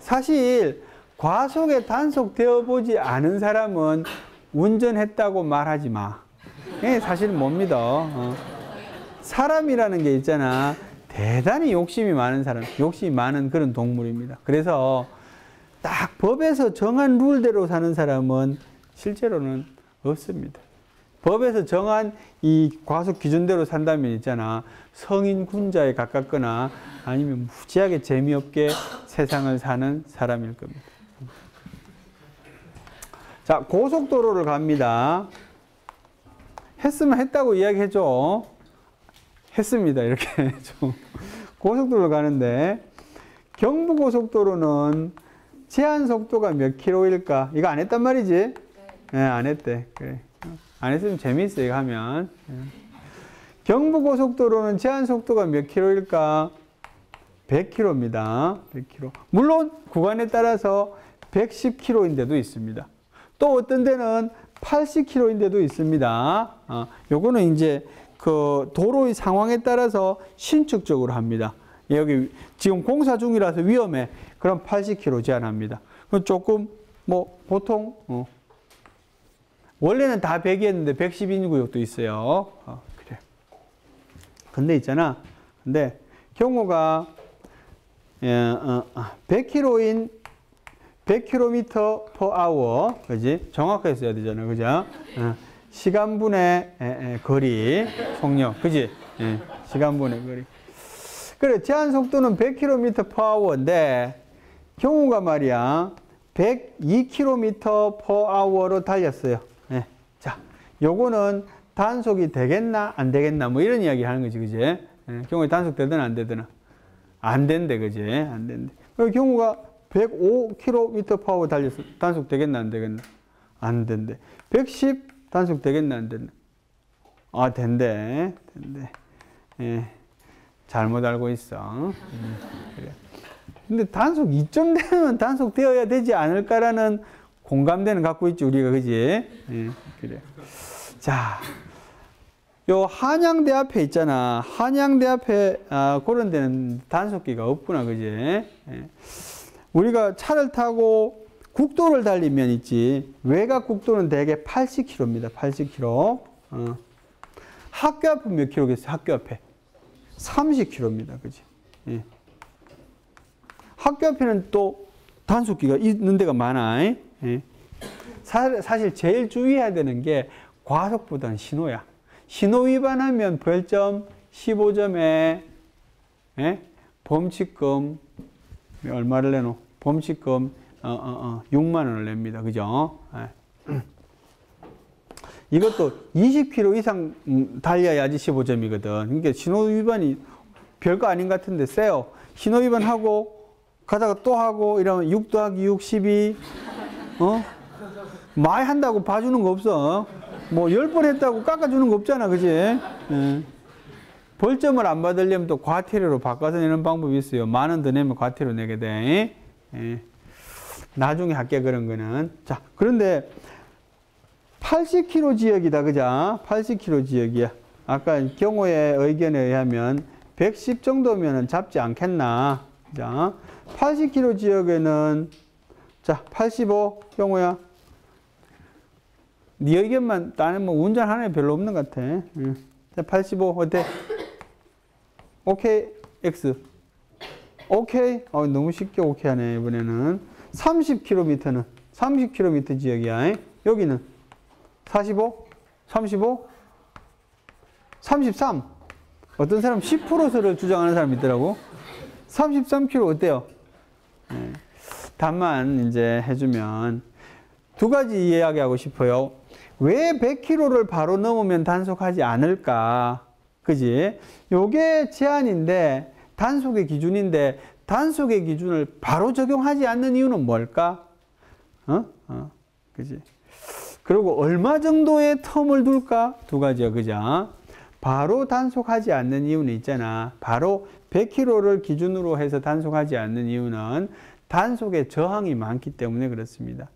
사실, 과속에 단속되어 보지 않은 사람은 운전했다고 말하지 마. 사실은 못 믿어. 사람이라는 게 있잖아. 대단히 욕심이 많은 사람, 욕심이 많은 그런 동물입니다. 그래서 딱 법에서 정한 룰대로 사는 사람은 실제로는 없습니다. 법에서 정한 이 과속 기준대로 산다면 있잖아. 성인 군자에 가깝거나 아니면 무지하게 재미없게 세상을 사는 사람일 겁니다. 자, 고속도로를 갑니다. 했으면 했다고 이야기해줘. 했습니다. 이렇게 좀. 고속도로 가는데 경부고속도로는 제한 속도가 몇 킬로일까? 이거 안 했단 말이지? 네, 안 했대. 그래. 안 했으면 재미있어 이거 하면. 경부고속도로는 제한 속도가 몇 킬로일까? 100km입니다. 100km. 물론 구간에 따라서 110km인데도 있습니다. 또 어떤 데는 80km인데도 있습니다. 요거는 이제 그 도로의 상황에 따라서 신축적으로 합니다. 여기 지금 공사 중이라서 위험해. 그럼 80km 제한합니다. 그럼 조금 뭐 보통 원래는 다 100이었는데 110인 구역도 있어요. 그래. 근데 있잖아. 근데 경우가 100km인 100km per hour, 그지? 정확하게 써야 되잖아, 그죠? 시간분의 거리, 속력, 그지? 시간분의 거리. 그래, 제한 속도는 100km per hour인데, 경우가 말이야, 102km per hour로 달렸어요. 자, 요거는 단속이 되겠나, 안 되겠나, 뭐 이런 이야기 하는 거지, 그지? 경우에 단속되든 안 되든. 안 된대, 그지? 안 된대. 그 경우가 105km per hour 달렸어. 단속 되겠나, 안 되겠나? 안 된대. 110 단속 되겠나, 안 되나? 아, 된대. 된대. 예. 잘못 알고 있어. 그래. 근데 단속 2점 되면 단속되어야 되지 않을까라는 공감대는 갖고 있지, 우리가, 그지? 예. 그래. 자. 요 한양대 앞에 있잖아. 한양대 앞에 그런 데는 단속기가 없구나, 그지? 예. 우리가 차를 타고 국도를 달리면 있지. 외곽 국도는 대개 80km입니다. 80km. 학교 앞은 몇 킬로겠어요? 학교 앞에 30km입니다, 그지? 예. 학교 앞에는 또 단속기가 있는 데가 많아. 예. 사실 제일 주의해야 되는 게 과속보다는 신호야. 신호 위반하면 벌점 15점에 범칙금 얼마를 내노? 범칙금 6만 원을 냅니다. 그죠? 이것도 20km 이상 달려야지 15점이거든. 그러니까 신호 위반이 별거 아닌 것 같은데 세요. 신호 위반하고 가다가 또 하고 이러면 6 더하기 6, 12 많이 한다고 봐주는 거 없어. 뭐 10번 했다고 깎아주는 거 없잖아, 그지? 예. 벌점을 안 받으려면 또 과태료로 바꿔서 내는 방법이 있어요. 10,000원 더 내면 과태료 내게 돼. 예. 나중에 할게, 그런 거는. 자, 그런데 80km 지역이다, 그죠? 80km 지역이야. 아까 경호의 의견에 의하면 110 정도면 잡지 않겠나. 자, 80km 지역에는 자, 85 경호야. 네 의견만 나는 뭐 운전하는 애 별로 없는 것 같아. 85 어때? 오케이 X. 오케이. 너무 쉽게 오케이 하네 이번에는. 30km는 30km 지역이야. 여기는 45, 35, 33. 어떤 사람 10%를 주장하는 사람이 있더라고. 33km 어때요? 다만 이제 해주면 두 가지 이야기하고 싶어요. 왜 100km를 바로 넘으면 단속하지 않을까? 그지? 요게 제한인데, 단속의 기준인데, 단속의 기준을 바로 적용하지 않는 이유는 뭘까? 그지? 그리고 얼마 정도의 텀을 둘까? 두 가지야, 그죠? 바로 단속하지 않는 이유는 있잖아. 바로 100km를 기준으로 해서 단속하지 않는 이유는 단속의 저항이 많기 때문에 그렇습니다.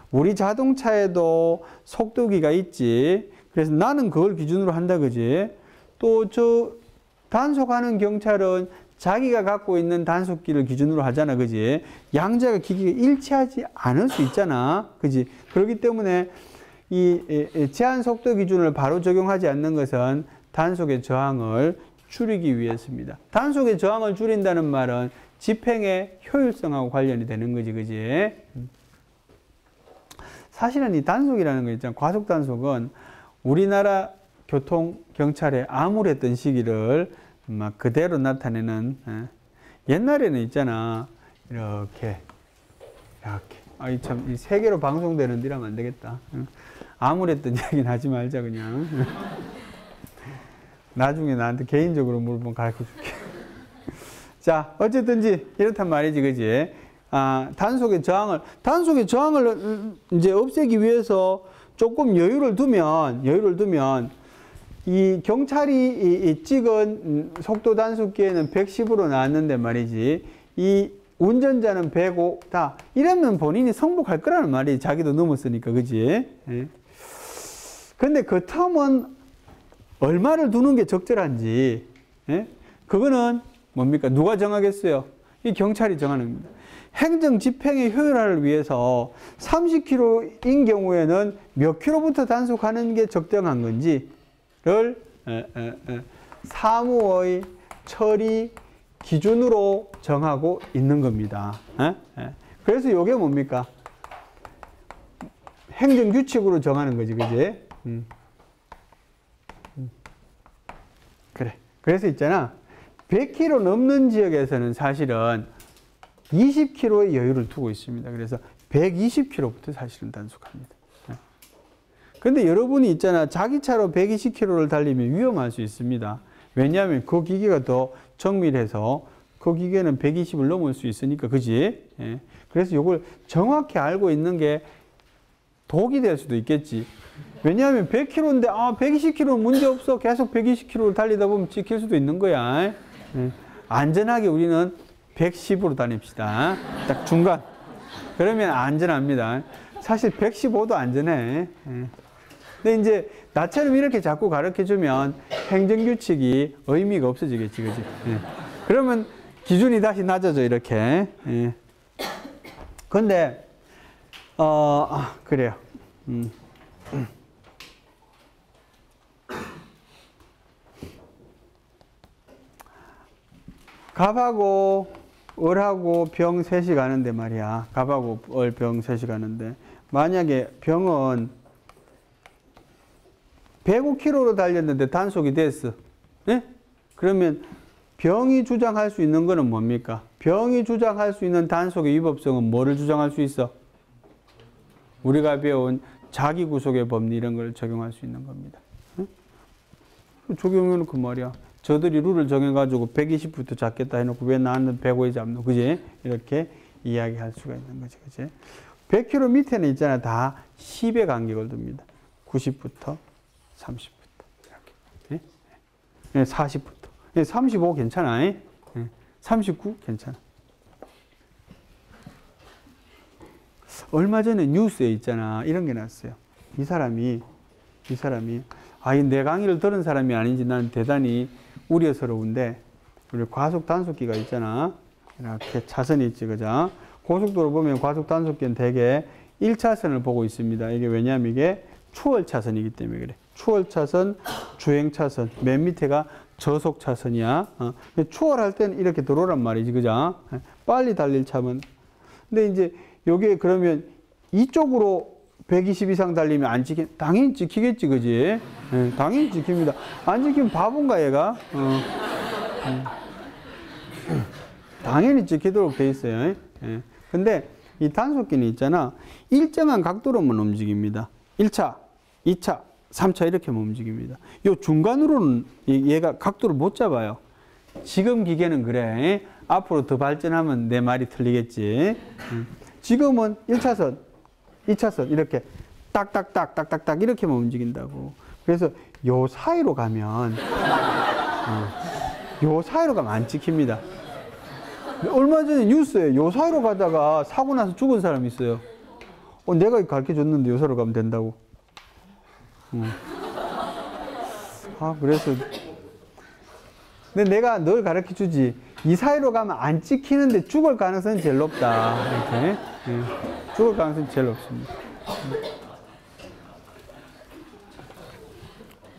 우리 자동차에도 속도기가 있지. 그래서 나는 그걸 기준으로 한다, 그지? 또 저 단속하는 경찰은 자기가 갖고 있는 단속기를 기준으로 하잖아, 그지? 양자가 기기가 일치하지 않을 수 있잖아, 그지? 그렇기 때문에 이 제한 속도 기준을 바로 적용하지 않는 것은 단속의 저항을 줄이기 위해서입니다. 단속의 저항을 줄인다는 말은 집행의 효율성하고 관련이 되는 거지, 그지? 사실은 이 단속이라는 거 있잖아. 과속 단속은 우리나라 교통 경찰의 암울했던 시기를 막 그대로 나타내는. 옛날에는 있잖아. 이렇게. 아이 참, 이 세계로 방송되는 데라면 안 되겠다. 암울했던 이야기는 하지 말자, 그냥. 나중에 나한테 개인적으로 물어보면 가르쳐 줄게. 자, 어쨌든지 이렇단 말이지, 그지? 단속의 저항을 이제 없애기 위해서 조금 여유를 두면, 이 경찰이 찍은 속도 단속기에는 110으로 나왔는데 말이지, 이 운전자는 105, 이러면 본인이 성복할 거라는 말이지. 자기도 넘었으니까, 그지? 예. 근데 그 텀은 얼마를 두는 게 적절한지, 예? 그거는 뭡니까? 누가 정하겠어요? 이 경찰이 정하는 겁니다. 행정 집행의 효율화를 위해서 30km인 경우에는 몇 킬로부터 단속하는 게 적정한 건지를 사무의 처리 기준으로 정하고 있는 겁니다. 그래서 이게 뭡니까? 행정규칙으로 정하는 거지, 그지? 그래. 그래서 있잖아. 100km 넘는 지역에서는 사실은 20km의 여유를 두고 있습니다. 그래서 120km부터 사실은 단속합니다. 근데 여러분이 있잖아. 자기 차로 120km를 달리면 위험할 수 있습니다. 왜냐하면 그 기계가 더 정밀해서 그 기계는 120을 넘을 수 있으니까, 그지? 예. 그래서 이걸 정확히 알고 있는 게 독이 될 수도 있겠지. 왜냐하면 100km인데, 120km는 문제 없어. 계속 120km를 달리다 보면 찍힐 수도 있는 거야. 예. 안전하게 우리는 110으로 다닙시다. 딱 중간. 그러면 안전합니다. 사실 115도 안전해. 예. 근데 이제 나처럼 이렇게 자꾸 가르쳐주면 행정규칙이 의미가 없어지겠지, 그지? 예. 그러면 기준이 다시 낮아져, 이렇게. 예. 근데, 그래요. 갑하고 을하고 병 셋이 가는데 말이야. 갑하고 을, 병 셋이 가는데 만약에 병은 105km로 달렸는데 단속이 됐어. 네? 그러면 병이 주장할 수 있는 거는 뭡니까? 병이 주장할 수 있는 단속의 위법성은 뭐를 주장할 수 있어? 우리가 배운 자기구속의 법리 이런 걸 적용할 수 있는 겁니다. 네? 적용해놓고 말이야. 저들이 룰을 정해가지고 120부터 잡겠다 해놓고 왜 나는 105에 잡노? 그지? 이렇게 이야기할 수가 있는 거지. 그지? 100km 밑에는 있잖아. 다 10의 간격을 둡니다. 90부터 30부터. 이렇게. 네? 40부터. 35 괜찮아. 39 괜찮아. 얼마 전에 뉴스에 있잖아. 이런 게 났어요. 이 사람이 내 강의를 들은 사람이 아닌지 난 대단히 우려스러운데, 우리 과속 단속기가 있잖아. 이렇게 차선이 있지, 그죠? 고속도로 보면 과속 단속기는 대개 1차선을 보고 있습니다. 이게 왜냐하면 이게 추월차선이기 때문에 그래. 추월차선, 주행차선, 맨 밑에가 저속차선이야. 추월할 때는 이렇게 들어오란 말이지, 그죠? 빨리 달릴 차면. 근데 이제 요게 그러면 이쪽으로 120 이상 달리면 안 지키, 당연히 지키겠지, 그지? 네, 당연히 지킵니다. 안 지키면 바본가, 얘가? 당연히 지키도록 돼 있어요. 네. 근데 이 단속기는 있잖아. 일정한 각도로만 움직입니다. 1차, 2차, 3차 이렇게만 움직입니다. 요 중간으로는 얘가 각도를 못 잡아요. 지금 기계는 그래. 앞으로 더 발전하면 내 말이 틀리겠지. 지금은 1차선, 2차선 이렇게 딱딱딱 이렇게만 움직인다고. 그래서 요 사이로 가면 안 찍힙니다. 얼마 전에 뉴스에 요 사이로 가다가 사고 나서 죽은 사람이 있어요. 내가 가르쳐 줬는데 요 사이로 가면 된다고. 그래서 근데 내가 널 가르쳐 주지. 이 사이로 가면 안 찍히는데 죽을 가능성이 제일 높다. 이렇게. 죽을 가능성이 제일 높습니다.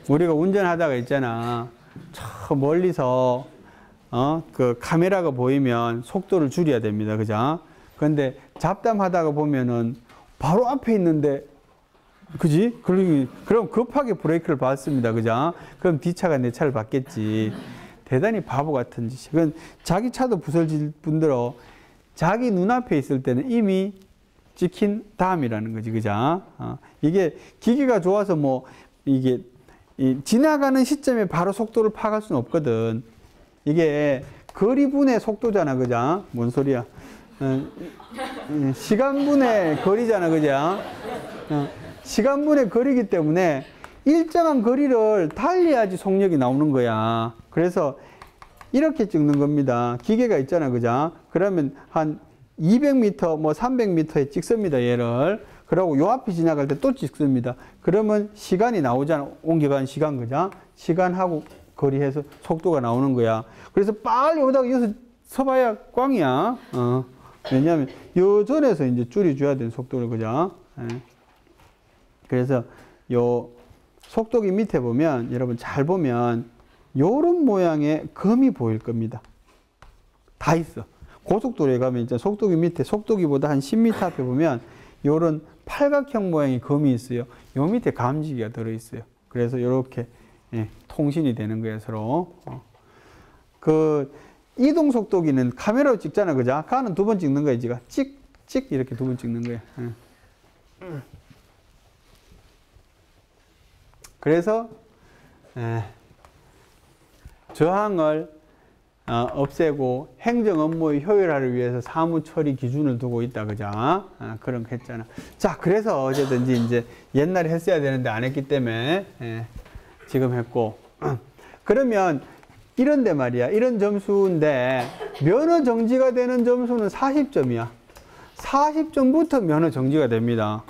우리가 운전하다가 있잖아. 저 멀리서 그 카메라가 보이면 속도를 줄여야 됩니다. 그죠? 그런데 잡담하다가 보면은 바로 앞에 있는데, 그지? 그럼 급하게 브레이크를 밟습니다. 그죠? 그럼 뒤차가 내 차를 밟겠지. 대단히 바보 같은 짓이. 그건 자기 차도 부서질 뿐더러 자기 눈앞에 있을 때는 이미 찍힌 다음이라는 거지. 그죠? 이게 기계가 좋아서 뭐 이게 지나가는 시점에 바로 속도를 파악할 수는 없거든. 이게 거리분의 속도잖아. 그죠? 뭔 소리야? 시간분의 거리잖아. 그죠? 시간분의 거리이기 때문에 일정한 거리를 달려야지 속력이 나오는 거야. 그래서 이렇게 찍는 겁니다. 기계가 있잖아. 그죠? 그러면 한 200m, 뭐 300m에 찍습니다. 얘를. 그러고 요 앞에 지나갈 때 또 찍습니다. 그러면 시간이 나오잖아. 옮겨간 시간, 그죠? 시간하고 거리해서 속도가 나오는 거야. 그래서 빨리 오다가 여기서 서봐야 꽝이야. 왜냐하면 요 전에서 이제 줄여줘야 되는 속도를, 그죠? 예. 그래서 요 속도기 밑에 보면, 여러분 잘 보면 요런 모양의 검이 보일 겁니다. 다 있어. 고속도로에 가면 이제 속도기 밑에, 속도기보다 한 10m 앞에 보면 요런 팔각형 모양의 검이 있어요. 요 밑에 감지기가 들어있어요. 그래서 요렇게 통신이 되는 거예요, 서로. 그 이동 속도기는 카메라로 찍잖아, 그죠? 가는 두 번 찍는 거야, 지가. 찍, 찍 이렇게 두 번 찍는 거예요. 그래서 저항을 없애고 행정 업무의 효율화를 위해서 사무 처리 기준을 두고 있다, 그죠? 그런 거 했잖아. 자, 그래서 어제든지 이제 옛날에 했어야 되는데 안 했기 때문에 지금 했고. 그러면 이런데 말이야. 이런 점수인데 면허 정지가 되는 점수는 40점이야. 40점부터 면허 정지가 됩니다.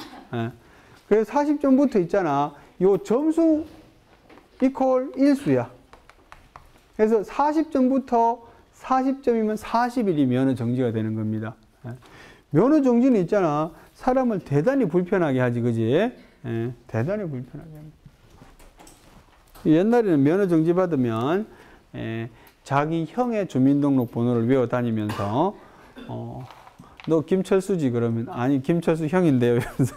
그래서 40점부터 있잖아. 요 점수 이퀄 일수야. 그래서 40점부터 40점이면 40일이 면허 정지가 되는 겁니다. 면허 정지는 있잖아. 사람을 대단히 불편하게 하지, 그지? 대단히 불편하게 합니다. 옛날에는 면허 정지 받으면 자기 형의 주민등록번호를 외워 다니면서 너 김철수지? 그러면 아니 김철수 형인데요. 이러면서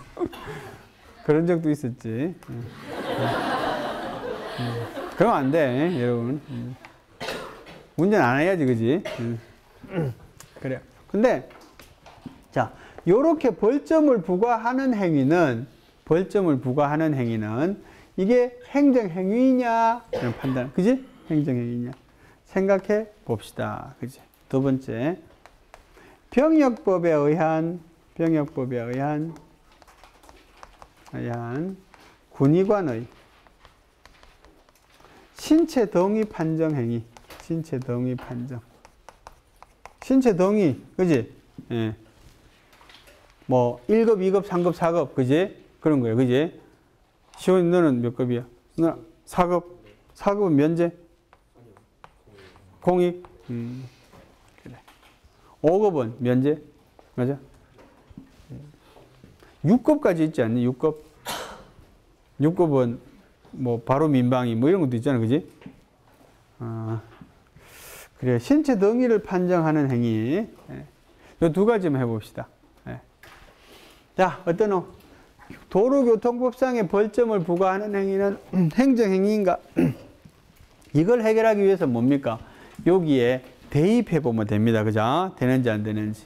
그런 적도 있었지. 그러면 안 돼, 여러분. 운전 안 해야지, 그지? 그래. 근데, 자, 요렇게 벌점을 부과하는 행위는, 이게 행정행위냐? 이런 판단. 그지? 행정행위냐? 생각해 봅시다. 그지? 두 번째. 병역법에 의한 군의관의 신체 동의 판정 행위. 신체 동의 판정. 신체 동의, 그지? 예. 뭐, 1급, 2급, 3급, 4급, 그지? 그런 거예요, 그지? 시원이 너는 몇 급이야? 너 4급. 4급은 면제? 공익? 그래. 5급은 면제? 맞아? 6급까지 있지 않니? 6급? 6급은 뭐, 바로 민방위, 뭐 이런 것도 있잖아, 그지? 그래, 신체 동의를 판정하는 행위. 이 두 가지만 해봅시다. 자, 어떤 도로교통법상의 벌점을 부과하는 행위는 행정행위인가? 이걸 해결하기 위해서 뭡니까? 여기에 대입해 보면 됩니다. 그죠? 되는지 안 되는지.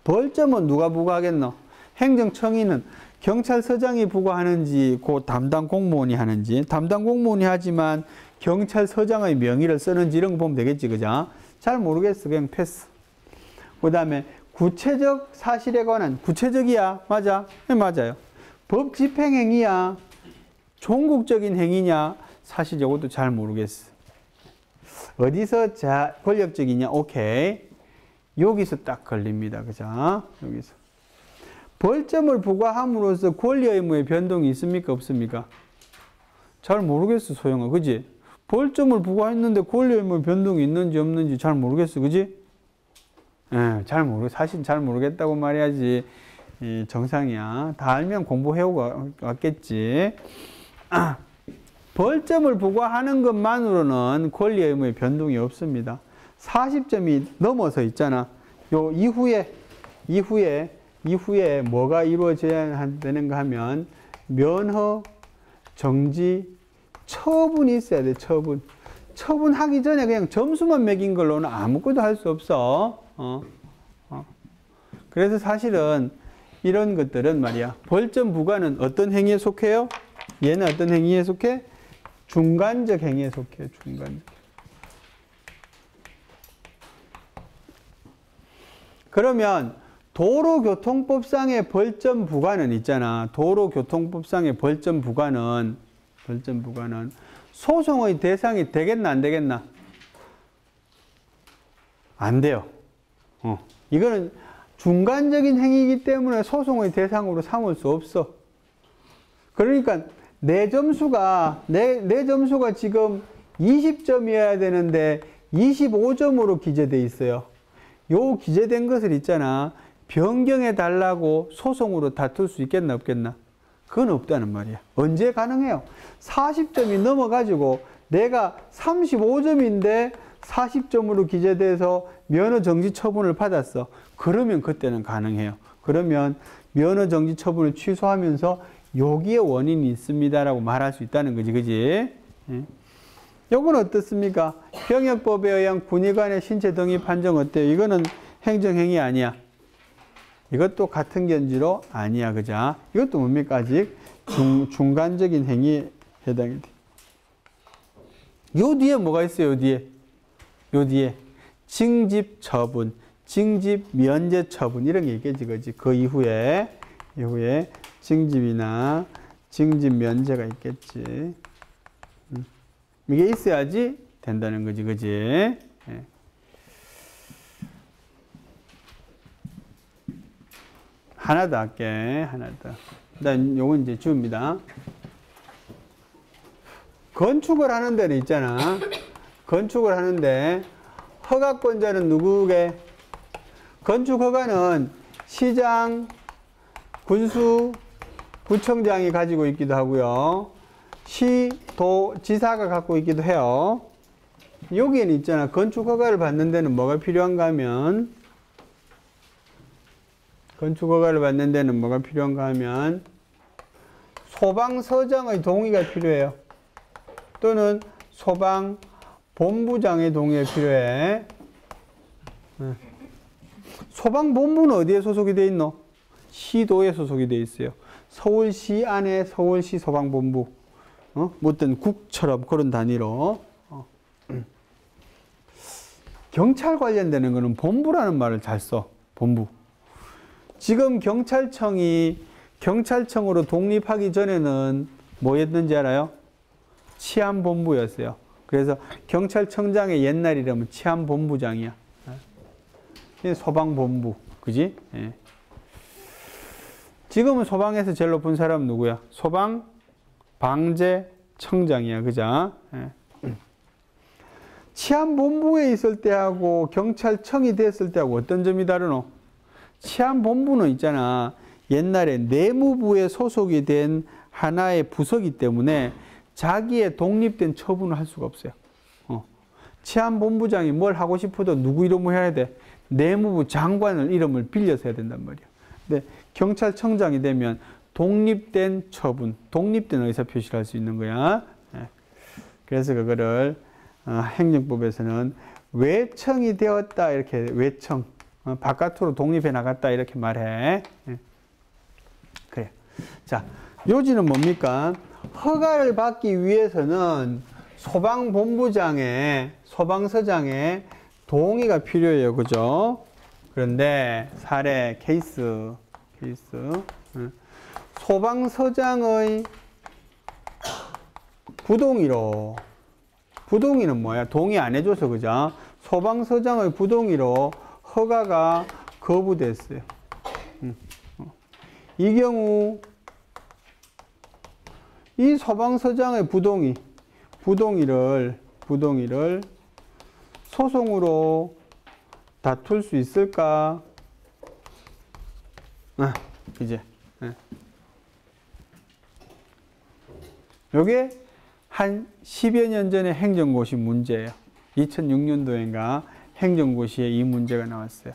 벌점은 누가 부과하겠노? 행정청인은 경찰서장이 부과하는지, 그 담당 공무원이 하는지, 담당 공무원이 하지만 경찰서장의 명의를 쓰는지 이런 거 보면 되겠지, 그죠? 잘 모르겠어. 그냥 패스. 그 다음에 구체적 사실에 관한, 구체적이야. 맞아? 네, 맞아요. 법 집행행위야. 종국적인 행위냐? 사실 이것도 잘 모르겠어. 어디서 권력적이냐? 오케이. 여기서 딱 걸립니다. 그죠? 여기서. 벌점을 부과함으로써 권리 의무의 변동이 있습니까? 없습니까? 잘 모르겠어, 소영아. 그지? 벌점을 부과했는데 권리 의무의 변동이 있는지 없는지 잘 모르겠어. 그지? 사실 잘 모르겠다고 말해야지. 정상이야. 다 알면 공부해오고 왔겠지. 벌점을 부과하는 것만으로는 권리 의무의 변동이 없습니다. 40점이 넘어서 있잖아. 요 이후에 뭐가 이루어져야 되는가 하면 면허 정지 처분이 있어야 돼. 처분하기 전에 그냥 점수만 매긴 걸로는 아무것도 할 수 없어. 그래서 사실은 이런 것들은 말이야. 벌점 부과는 어떤 행위에 속해요? 얘는 어떤 행위에 속해? 중간적 행위에 속해요. 중간적. 그러면 도로교통법상의 벌점 부과는 있잖아. 도로교통법상의 벌점 부과는 소송의 대상이 되겠나 안 되겠나? 안 돼요. 이거는 중간적인 행위이기 때문에 소송의 대상으로 삼을 수 없어. 그러니까 내 점수가 지금 20점이어야 되는데 25점으로 기재돼 있어요. 요 기재된 것을 있잖아. 변경해 달라고 소송으로 다툴 수 있겠나 없겠나? 그건 없다는 말이야. 언제 가능해요? 40점이 넘어가지고 내가 35점인데 40점으로 기재돼서 면허 정지 처분을 받았어. 그러면 그때는 가능해요. 그러면 면허 정지 처분을 취소하면서 여기에 원인이 있습니다라고 말할 수 있다는 거지, 그지? 요건 어떻습니까? 병역법에 의한 군의관의 신체 등의 판정 어때요? 이거는 행정행위 아니야. 이것도 같은 견지로 아니야, 그자? 이것도 뭡니까? 아직 중간적인 행위에 해당이 돼. 요 뒤에 뭐가 있어요, 요 뒤에. 징집 처분, 징집 면제 처분, 이런 게 있겠지, 그지? 그 이후에 징집이나 징집 면제가 있겠지. 이게 있어야지 된다는 거지, 그지? 예. 하나 더 할게, 하나 더. 일단 요건 이제 지웁니다. 건축을 하는 데는 있잖아. 건축을 하는데 허가권자는 누구게? 건축 허가는 시장, 군수, 구청장이 가지고 있기도 하고요. 시, 도, 지사가 갖고 있기도 해요. 여기에는 있잖아. 건축 허가를 받는 데는 뭐가 필요한가 하면 소방서장의 동의가 필요해요. 또는 소방본부장의 동의가 필요해. 소방본부는 어디에 소속이 돼 있노? 시도에 소속이 돼 있어요. 서울시 안에 서울시 소방본부. 뭐 어떤 국처럼 그런 단위로. 경찰 관련되는 거는 본부라는 말을 잘 써. 본부. 지금 경찰청으로 독립하기 전에는 뭐였는지 알아요? 치안본부였어요. 그래서 경찰청장의 옛날 이름은 치안본부장이야. 소방본부. 그지? 예. 지금은 소방에서 제일 높은 사람은 누구야? 소방방재청장이야. 그자? 예. 치안본부에 있을 때하고 경찰청이 됐을 때하고 어떤 점이 다르노? 치안본부는 있잖아. 옛날에 내무부에 소속이 된 하나의 부서이기 때문에 자기의 독립된 처분을 할 수가 없어요. 치안본부장이 뭘 하고 싶어도 누구 이름으로 해야 돼? 내무부 장관을 이름을 빌려서 해야 된단 말이야. 근데 경찰청장이 되면 독립된 처분, 독립된 의사표시를 할 수 있는 거야. 그래서 그거를 행정법에서는 외청이 되었다, 이렇게 외청, 바깥으로 독립해 나갔다, 이렇게 말해. 그래. 자, 요지는 뭡니까? 허가를 받기 위해서는 소방서장의 동의가 필요해요. 그죠? 그런데 사례, 케이스. 소방서장의 부동의는 뭐야? 동의 안 해줘서, 그죠? 소방서장의 부동의로 허가가 거부됐어요. 이 경우 이 소방서장의 부동의를 소송으로 다툴 수 있을까? 이제 요게 한 10여 년 전에 행정고시 문제예요. 2006년도인가 행정고시에 이 문제가 나왔어요.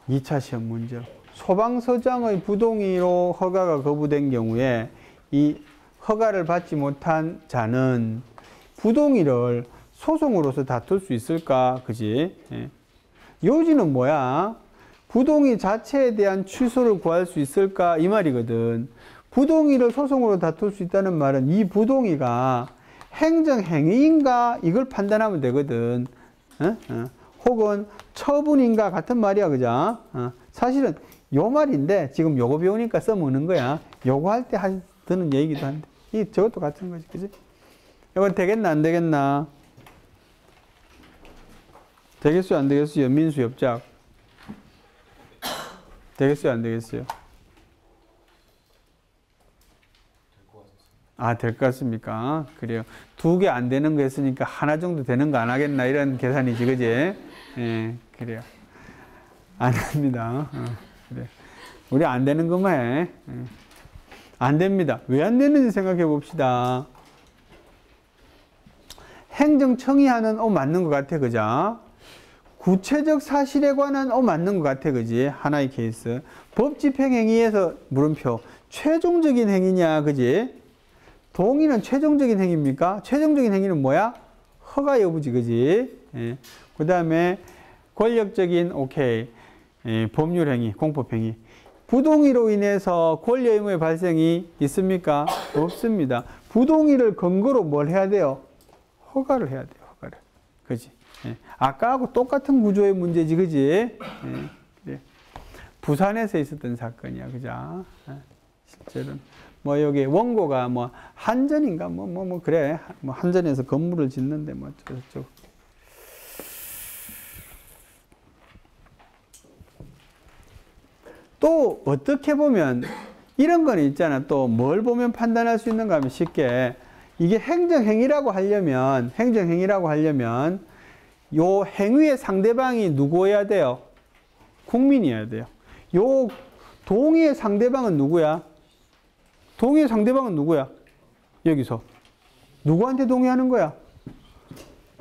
2차 시험 문제. 소방서장의 부동의로 허가가 거부된 경우에 이 허가를 받지 못한 자는 부동의를 소송으로서 다툴 수 있을까? 그지? 요지는 뭐야? 부동의 자체에 대한 취소를 구할 수 있을까? 이 말이거든. 부동의를 소송으로 다툴 수 있다는 말은 이 부동의가 행정행위인가? 이걸 판단하면 되거든. 혹은 처분인가? 같은 말이야. 그죠? 사실은 요 말인데 지금 요거 배우니까 써먹는 거야. 요거 할 때 드는 얘기기도 한데. 저것도 같은 거지. 그지? 이건 되겠나? 안 되겠나? 되겠어요? 안 되겠어요? 연민수, 엽작. 되겠어요, 안 되겠어요? 아, 될 것 같습니까? 그래요. 2개 안 되는 거 했으니까 하나 정도 되는 거 안 하겠나 이런 계산이지, 그지? 예, 그래요. 안 합니다. 그래. 우리 안 되는 것만 해. 예. 안 됩니다. 왜 안 되는지 생각해 봅시다. 행정청이 하는 맞는 것 같아, 그죠? 구체적 사실에 관한 맞는 것 같아, 그지? 하나의 케이스. 법 집행 행위에서 물음표. 최종적인 행위냐, 그지? 동의는 최종적인 행위입니까? 최종적인 행위는 뭐야? 허가 여부지, 그지? 예. 그 다음에 권력적인, 오케이. 예, 법률 행위, 공법 행위. 부동의로 인해서 권리 의무의 발생이 있습니까? 없습니다. 부동의를 근거로 뭘 해야 돼요? 허가를 해야 돼요, 허가를. 그지? 예. 아까하고 똑같은 구조의 문제지, 그지? 예. 그래. 부산에서 있었던 사건이야, 그죠? 예. 실제로는. 뭐 여기 원고가 뭐 한전인가 그래 뭐 한전에서 건물을 짓는데 뭐 저쪽 또 어떻게 보면 이런 건 있잖아. 또 뭘 보면 판단할 수 있는가 하면 쉽게 이게 행정행위라고 하려면 요 행위의 상대방이 누구여야 돼요? 국민이어야 돼요. 요 동의의 상대방은 누구야? 동의의 상대방은 누구야? 여기서. 누구한테 동의하는 거야?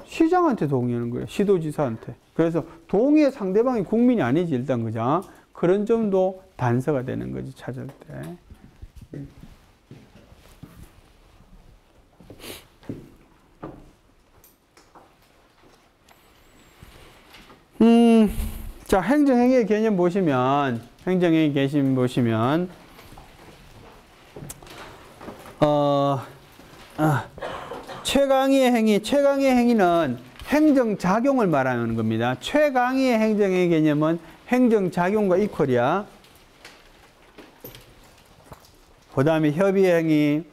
시장한테 동의하는 거야. 시도지사한테. 그래서 동의의 상대방이 국민이 아니지, 일단, 그죠? 그런 점도 단서가 되는 거지, 찾을 때. 자, 행정행위의 개념 보시면, 최강의의 행위는 행정작용을 말하는 겁니다. 최강의의 행정의 개념은 행정작용과 이퀄이야. 그 다음에 협의의 행위,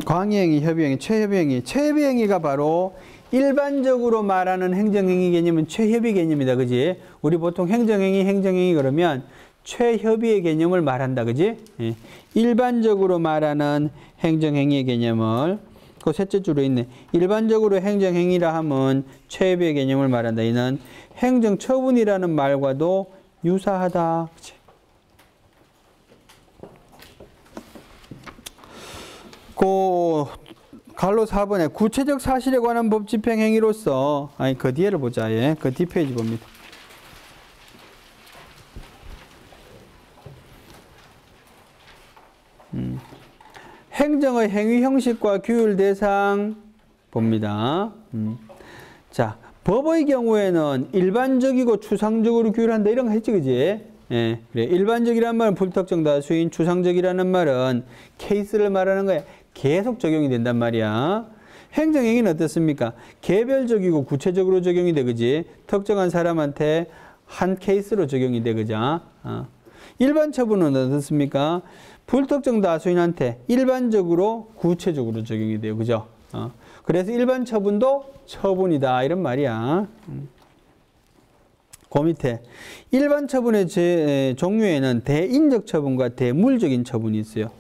광의행위, 협의행위, 최협의행위. 최협의행위가 바로 일반적으로 말하는 행정행위 개념은 최협의 개념이다, 그지? 우리 보통 행정행위 그러면 최협의의 개념을 말한다, 그지? 예. 일반적으로 말하는 행정행위의 개념을 그 셋째 줄에 있네. 일반적으로 행정행위라 하면 최협의의 개념을 말한다. 이는 행정처분이라는 말과도 유사하다. 그치? 갈로 4번에 구체적 사실에 관한 법 집행 행위로서 그 뒤에를 보자. 예. 그 뒷페이지 봅니다. 행정의 행위 형식과 규율 대상 봅니다. 자, 법의 경우에는 일반적이고 추상적으로 규율한다 이런 거 했지, 그지? 예, 그래. 일반적이라는 말은 불특정 다수인, 추상적이라는 말은 케이스를 말하는 거야. 계속 적용이 된단 말이야. 행정행위는 어떻습니까? 개별적이고 구체적으로 적용이 돼, 그지? 특정한 사람한테 한 케이스로 적용이 돼, 그죠? 일반 처분은 어떻습니까? 불특정 다수인한테 일반적으로 구체적으로 적용이 돼요. 그죠? 그래서 일반 처분도 처분이다. 이런 말이야. 그 밑에 일반 처분의 종류에는 대인적 처분과 대물적인 처분이 있어요.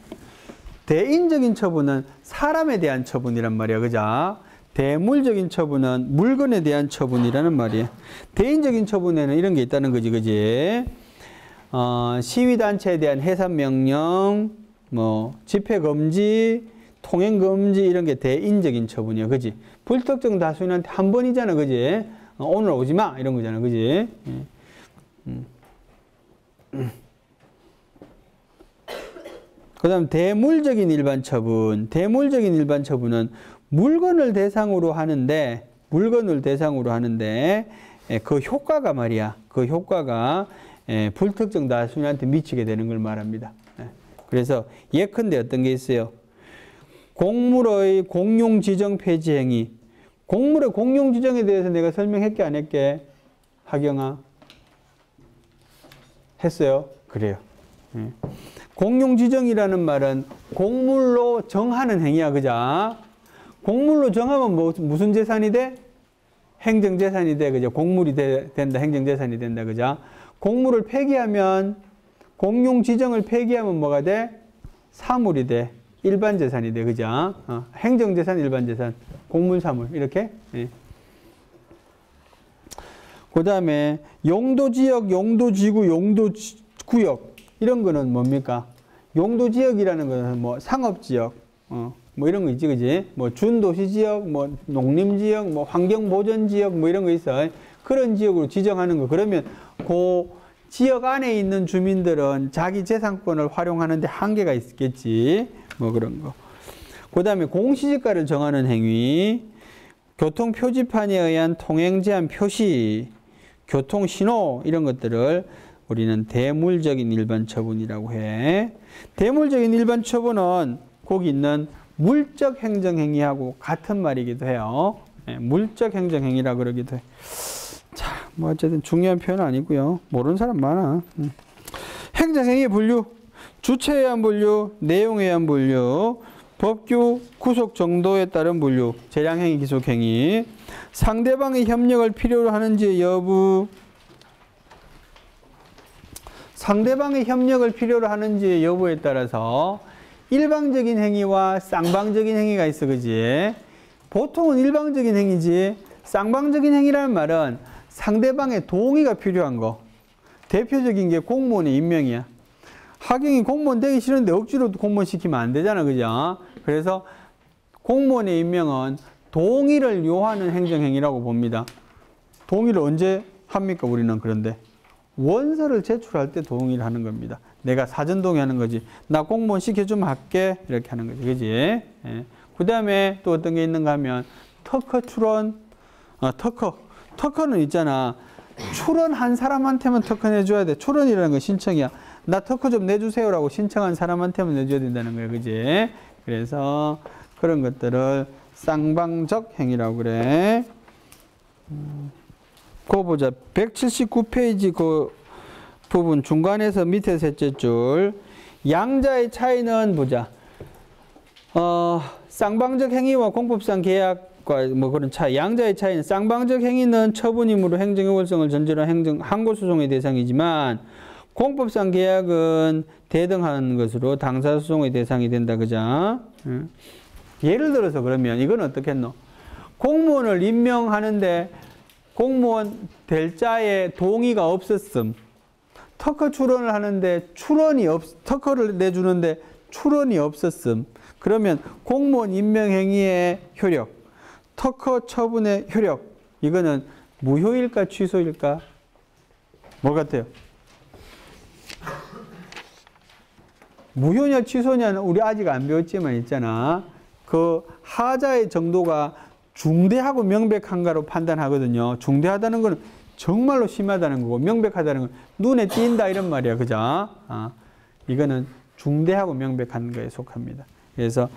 대인적인 처분은 사람에 대한 처분이란 말이야. 그죠? 대물적인 처분은 물건에 대한 처분이라는 말이에요. 대인적인 처분에는 이런 게 있다는 거지. 그지? 시위단체에 대한 해산명령, 집회금지, 통행금지 이런 게 대인적인 처분이야. 그지? 불특정 다수인한테 한 번이잖아. 그지? 오늘 오지 마. 이런 거잖아. 그지? 그 다음 대물적인 일반 처분. 대물적인 일반 처분은 물건을 대상으로 하는데 그 효과가 말이야. 그 효과가 불특정 다수인한테 미치게 되는 걸 말합니다. 그래서 예컨대 어떤 게 있어요? 공물의 공용 지정 폐지 행위. 공물의 공용 지정에 대해서 내가 설명했게 안 했게? 하경아? 했어요? 그래요. 공용 지정이라는 말은 공물로 정하는 행위야. 그죠? 공물로 정하면 무슨 재산이 돼? 행정재산이 돼. 그죠? 공물이 된다. 행정재산이 된다. 그죠? 공무를 폐기하면, 공용 지정을 폐기하면 뭐가 돼? 사물이 돼. 일반 재산이 돼. 그죠? 행정재산, 일반재산, 공문사물. 이렇게. 예. 그 다음에 용도지역, 용도지구, 용도구역. 이런 거는 뭡니까? 용도지역이라는 거는 뭐 상업지역, 뭐 이런 거 있지, 그지? 뭐 준도시지역, 뭐 농림지역, 뭐 환경보전지역, 뭐 이런 거 있어. 그런 지역으로 지정하는 거. 그러면 그 지역 안에 있는 주민들은 자기 재산권을 활용하는데 한계가 있겠지. 뭐 그런 거. 그 다음에 공시지가를 정하는 행위, 교통표지판에 의한 통행 제한 표시, 교통신호 이런 것들을 우리는 대물적인 일반 처분이라고 해. 대물적인 일반 처분은 거기 있는 물적 행정행위하고 같은 말이기도 해요. 네, 물적 행정행위라고 그러기도 해. 자, 뭐 어쨌든 중요한 표현은 아니고요. 모르는 사람 많아. 행정행위 분류, 주체에 의한 분류, 내용에 의한 분류, 법규 구속 정도에 따른 분류, 재량행위, 기속행위, 상대방의 협력을 필요로 하는지 여부, 상대방의 협력을 필요로 하는지 여부에 따라서 일방적인 행위와 쌍방적인 행위가 있어, 그지? 보통은 일방적인 행위지, 쌍방적인 행위라는 말은 상대방의 동의가 필요한 거. 대표적인 게 공무원의 임명이야. 하경이 공무원 되기 싫은데 억지로 공무원 시키면 안 되잖아, 그죠? 그래서 공무원의 임명은 동의를 요하는 행정행위라고 봅니다. 동의를 언제 합니까, 우리는? 그런데 원서를 제출할 때 동의를 하는 겁니다. 내가 사전 동의하는 거지. 나 공무원 시켜주면 할게. 이렇게 하는 거지, 그지? 예. 그 다음에 또 어떤 게 있는가 하면 특허 출원, 특허는 있잖아. 출원한 사람한테만 특허 내줘야 돼. 출원이라는 건 신청이야. 나 특허 좀 내주세요라고 신청한 사람한테만 내줘야 된다는 거야, 그지? 그래서 그런 것들을 쌍방적 행위라고 그래. 그거 보자. 179페이지 그 부분 중간에서 밑에 셋째 줄. 양자의 차이는 보자. 쌍방적 행위와 공법상 계약과 뭐 그런 차이. 양자의 차이는 쌍방적 행위는 처분임으로 행정효율성을 전제로 항고소송의 대상이지만 공법상 계약은 대등한 것으로 당사소송의 대상이 된다. 그죠? 예를 들어서 그러면 이건 어떻겠노? 공무원을 임명하는데 공무원 될 자의 동의가 없었음. 특허 출원을 하는데 특허를 내주는데 출원이 없었음. 그러면 공무원 임명 행위의 효력, 특허 처분의 효력, 이거는 무효일까 취소일까? 뭐 같아요? 무효냐 취소냐는 우리 아직 안 배웠지만 있잖아. 그 하자의 정도가 중대하고 명백한가로 판단하거든요. 중대하다는 거는 정말로 심하다는 거고, 명백하다는 건 눈에 띈다 이런 말이야. 그죠? 이거는 중대하고 명백한 거에 속합니다. 그래서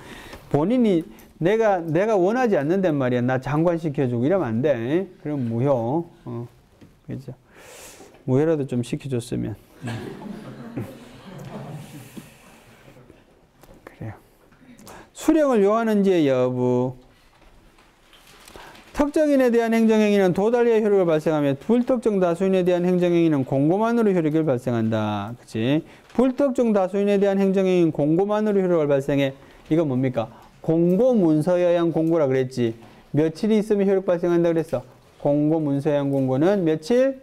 본인이 내가 원하지 않는단 말이야. 나 장관 시켜주고 이러면 안 돼. 그럼 무효. 그죠? 무효라도 좀 시켜줬으면. 그래요. 수령을 요하는지의 여부. 특정인에 대한 행정행위는 도달리의 효력을 발생하며 불특정 다수인에 대한 행정행위는 공고만으로 효력을 발생한다. 그치? 불특정 다수인에 대한 행정행위는 공고만으로 효력을 발생해. 이건 뭡니까? 공고문서에 의한 공고라 그랬지. 며칠이 있으면 효력 발생한다 그랬어. 공고문서에 의한 공고는 며칠?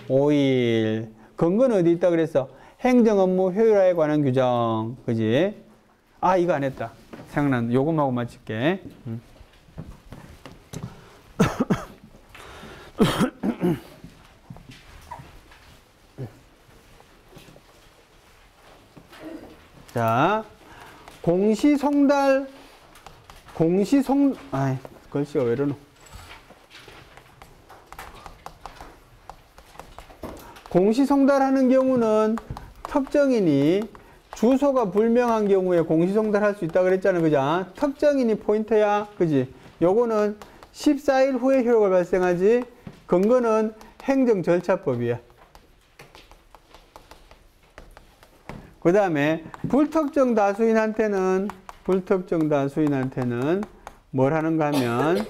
5일. 근거는 어디 있다 그랬어? 행정업무 효율화에 관한 규정. 그지? 아, 이거 안 했다. 생각난다. 요금하고 맞출게. 자, 글씨가 왜 이러노? 공시송달하는 경우는 특정인이 주소가 불명한 경우에 공시송달할 수 있다 그랬잖아, 그죠? 특정인이 포인트야, 그지? 요거는 14일 후에 효력을 발생하지. 근거는 행정절차법이야. 그 다음에 불특정 다수인한테는 뭘 하는가 하면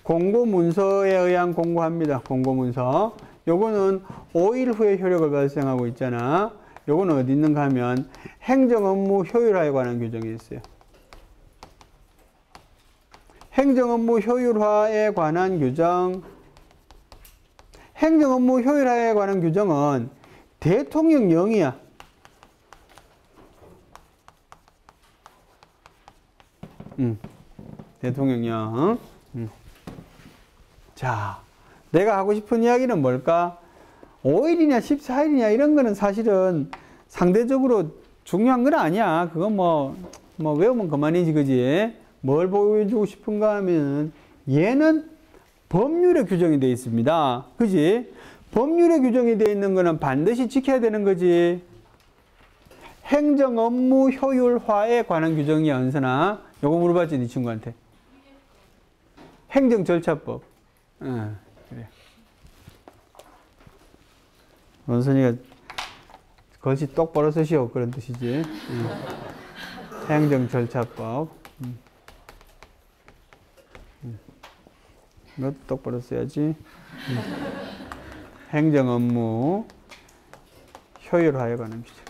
공고문서에 의한 공고합니다. 공고문서. 요거는 5일 후에 효력을 발생하고 있잖아. 요거는 어디 있는가 하면 행정업무 효율화에 관한 규정이 있어요. 행정업무 효율화에 관한 규정. 행정업무 효율화에 관한 규정은 대통령령이야. 대통령령. 자, 내가 하고 싶은 이야기는 뭘까? 5일이냐 14일이냐 이런 거는 사실은 상대적으로 중요한 건 아니야. 그건 뭐 외우면 그만이지, 그지? 뭘 보여주고 싶은가 하면 얘는 법률에 규정이 되어 있습니다. 그지? 법률에 규정이 되어 있는 거는 반드시 지켜야 되는 거지. 행정 업무 효율화에 관한 규정이야, 은선아. 요거 물어봤지, 네 친구한테. 행정절차법. 그래. 은선이가 글씨 똑바로 쓰시오, 그런 뜻이지. 행정절차법. 너도 똑바로 써야지. 행정 업무 효율화에 관한 규정.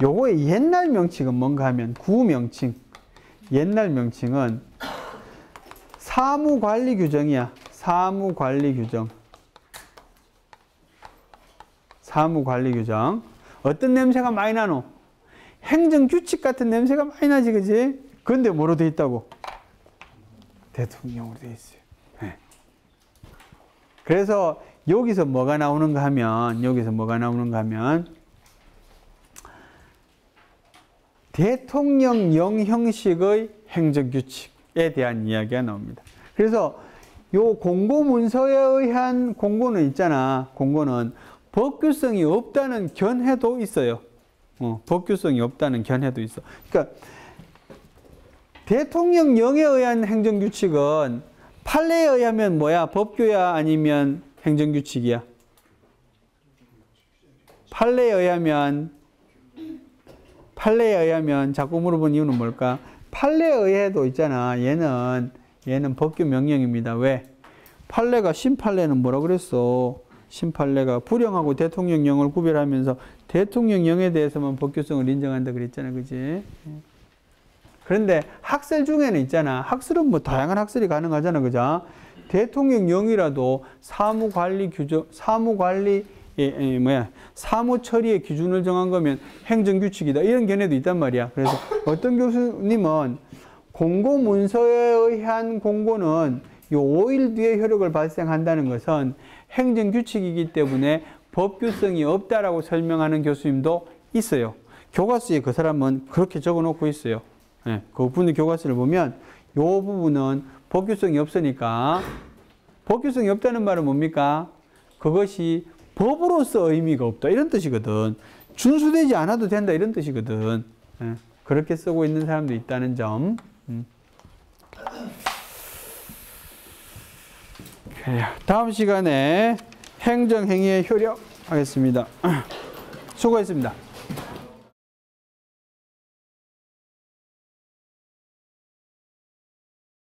요거의 옛날 명칭은 뭔가 하면 구명칭. 옛날 명칭은 사무관리 규정이야. 사무관리 규정. 사무관리 규정. 어떤 냄새가 많이 나노? 행정규칙 같은 냄새가 많이 나지, 그지? 근데 뭐로 돼 있다고? 대통령으로 돼 있어요. 네. 그래서 여기서 뭐가 나오는가 하면, 대통령령 형식의 행정규칙에 대한 이야기가 나옵니다. 그래서 요 공고문서에 의한 공고는 있잖아. 공고는 법규성이 없다는 견해도 있어요. 법규성이 없다는 견해도 있어. 그러니까 대통령령에 의한 행정규칙은 판례에 의하면 뭐야? 법규야 아니면 행정규칙이야? 판례에 의하면 자꾸 물어본 이유는 뭘까? 판례에 의해도 있잖아. 얘는 법규 명령입니다. 왜? 판례가 신판례는 뭐라 그랬어? 신판례가 불령하고 대통령령을 구별하면서 대통령령에 대해서만 법규성을 인정한다 그랬잖아. 그지? 그런데 학설 중에는 있잖아. 학설은 뭐 다양한 학설이 가능하잖아. 그죠? 대통령령이라도 사무관리 규정, 사무 처리의 기준을 정한 거면 행정규칙이다. 이런 견해도 있단 말이야. 그래서 어떤 교수님은 공고문서에 의한 공고는 요 5일 뒤에 효력을 발생한다는 것은 행정규칙이기 때문에 법규성이 없다라고 설명하는 교수님도 있어요. 교과서에 그 사람은 그렇게 적어 놓고 있어요. 네, 그 분의 교과서를 보면 요 부분은 법규성이 없으니까, 법규성이 없다는 말은 뭡니까? 그것이 법으로서 의미가 없다 이런 뜻이거든. 준수되지 않아도 된다 이런 뜻이거든. 네, 그렇게 쓰고 있는 사람도 있다는 점. 다음 시간에 행정행위의 효력 하겠습니다. 수고했습니다.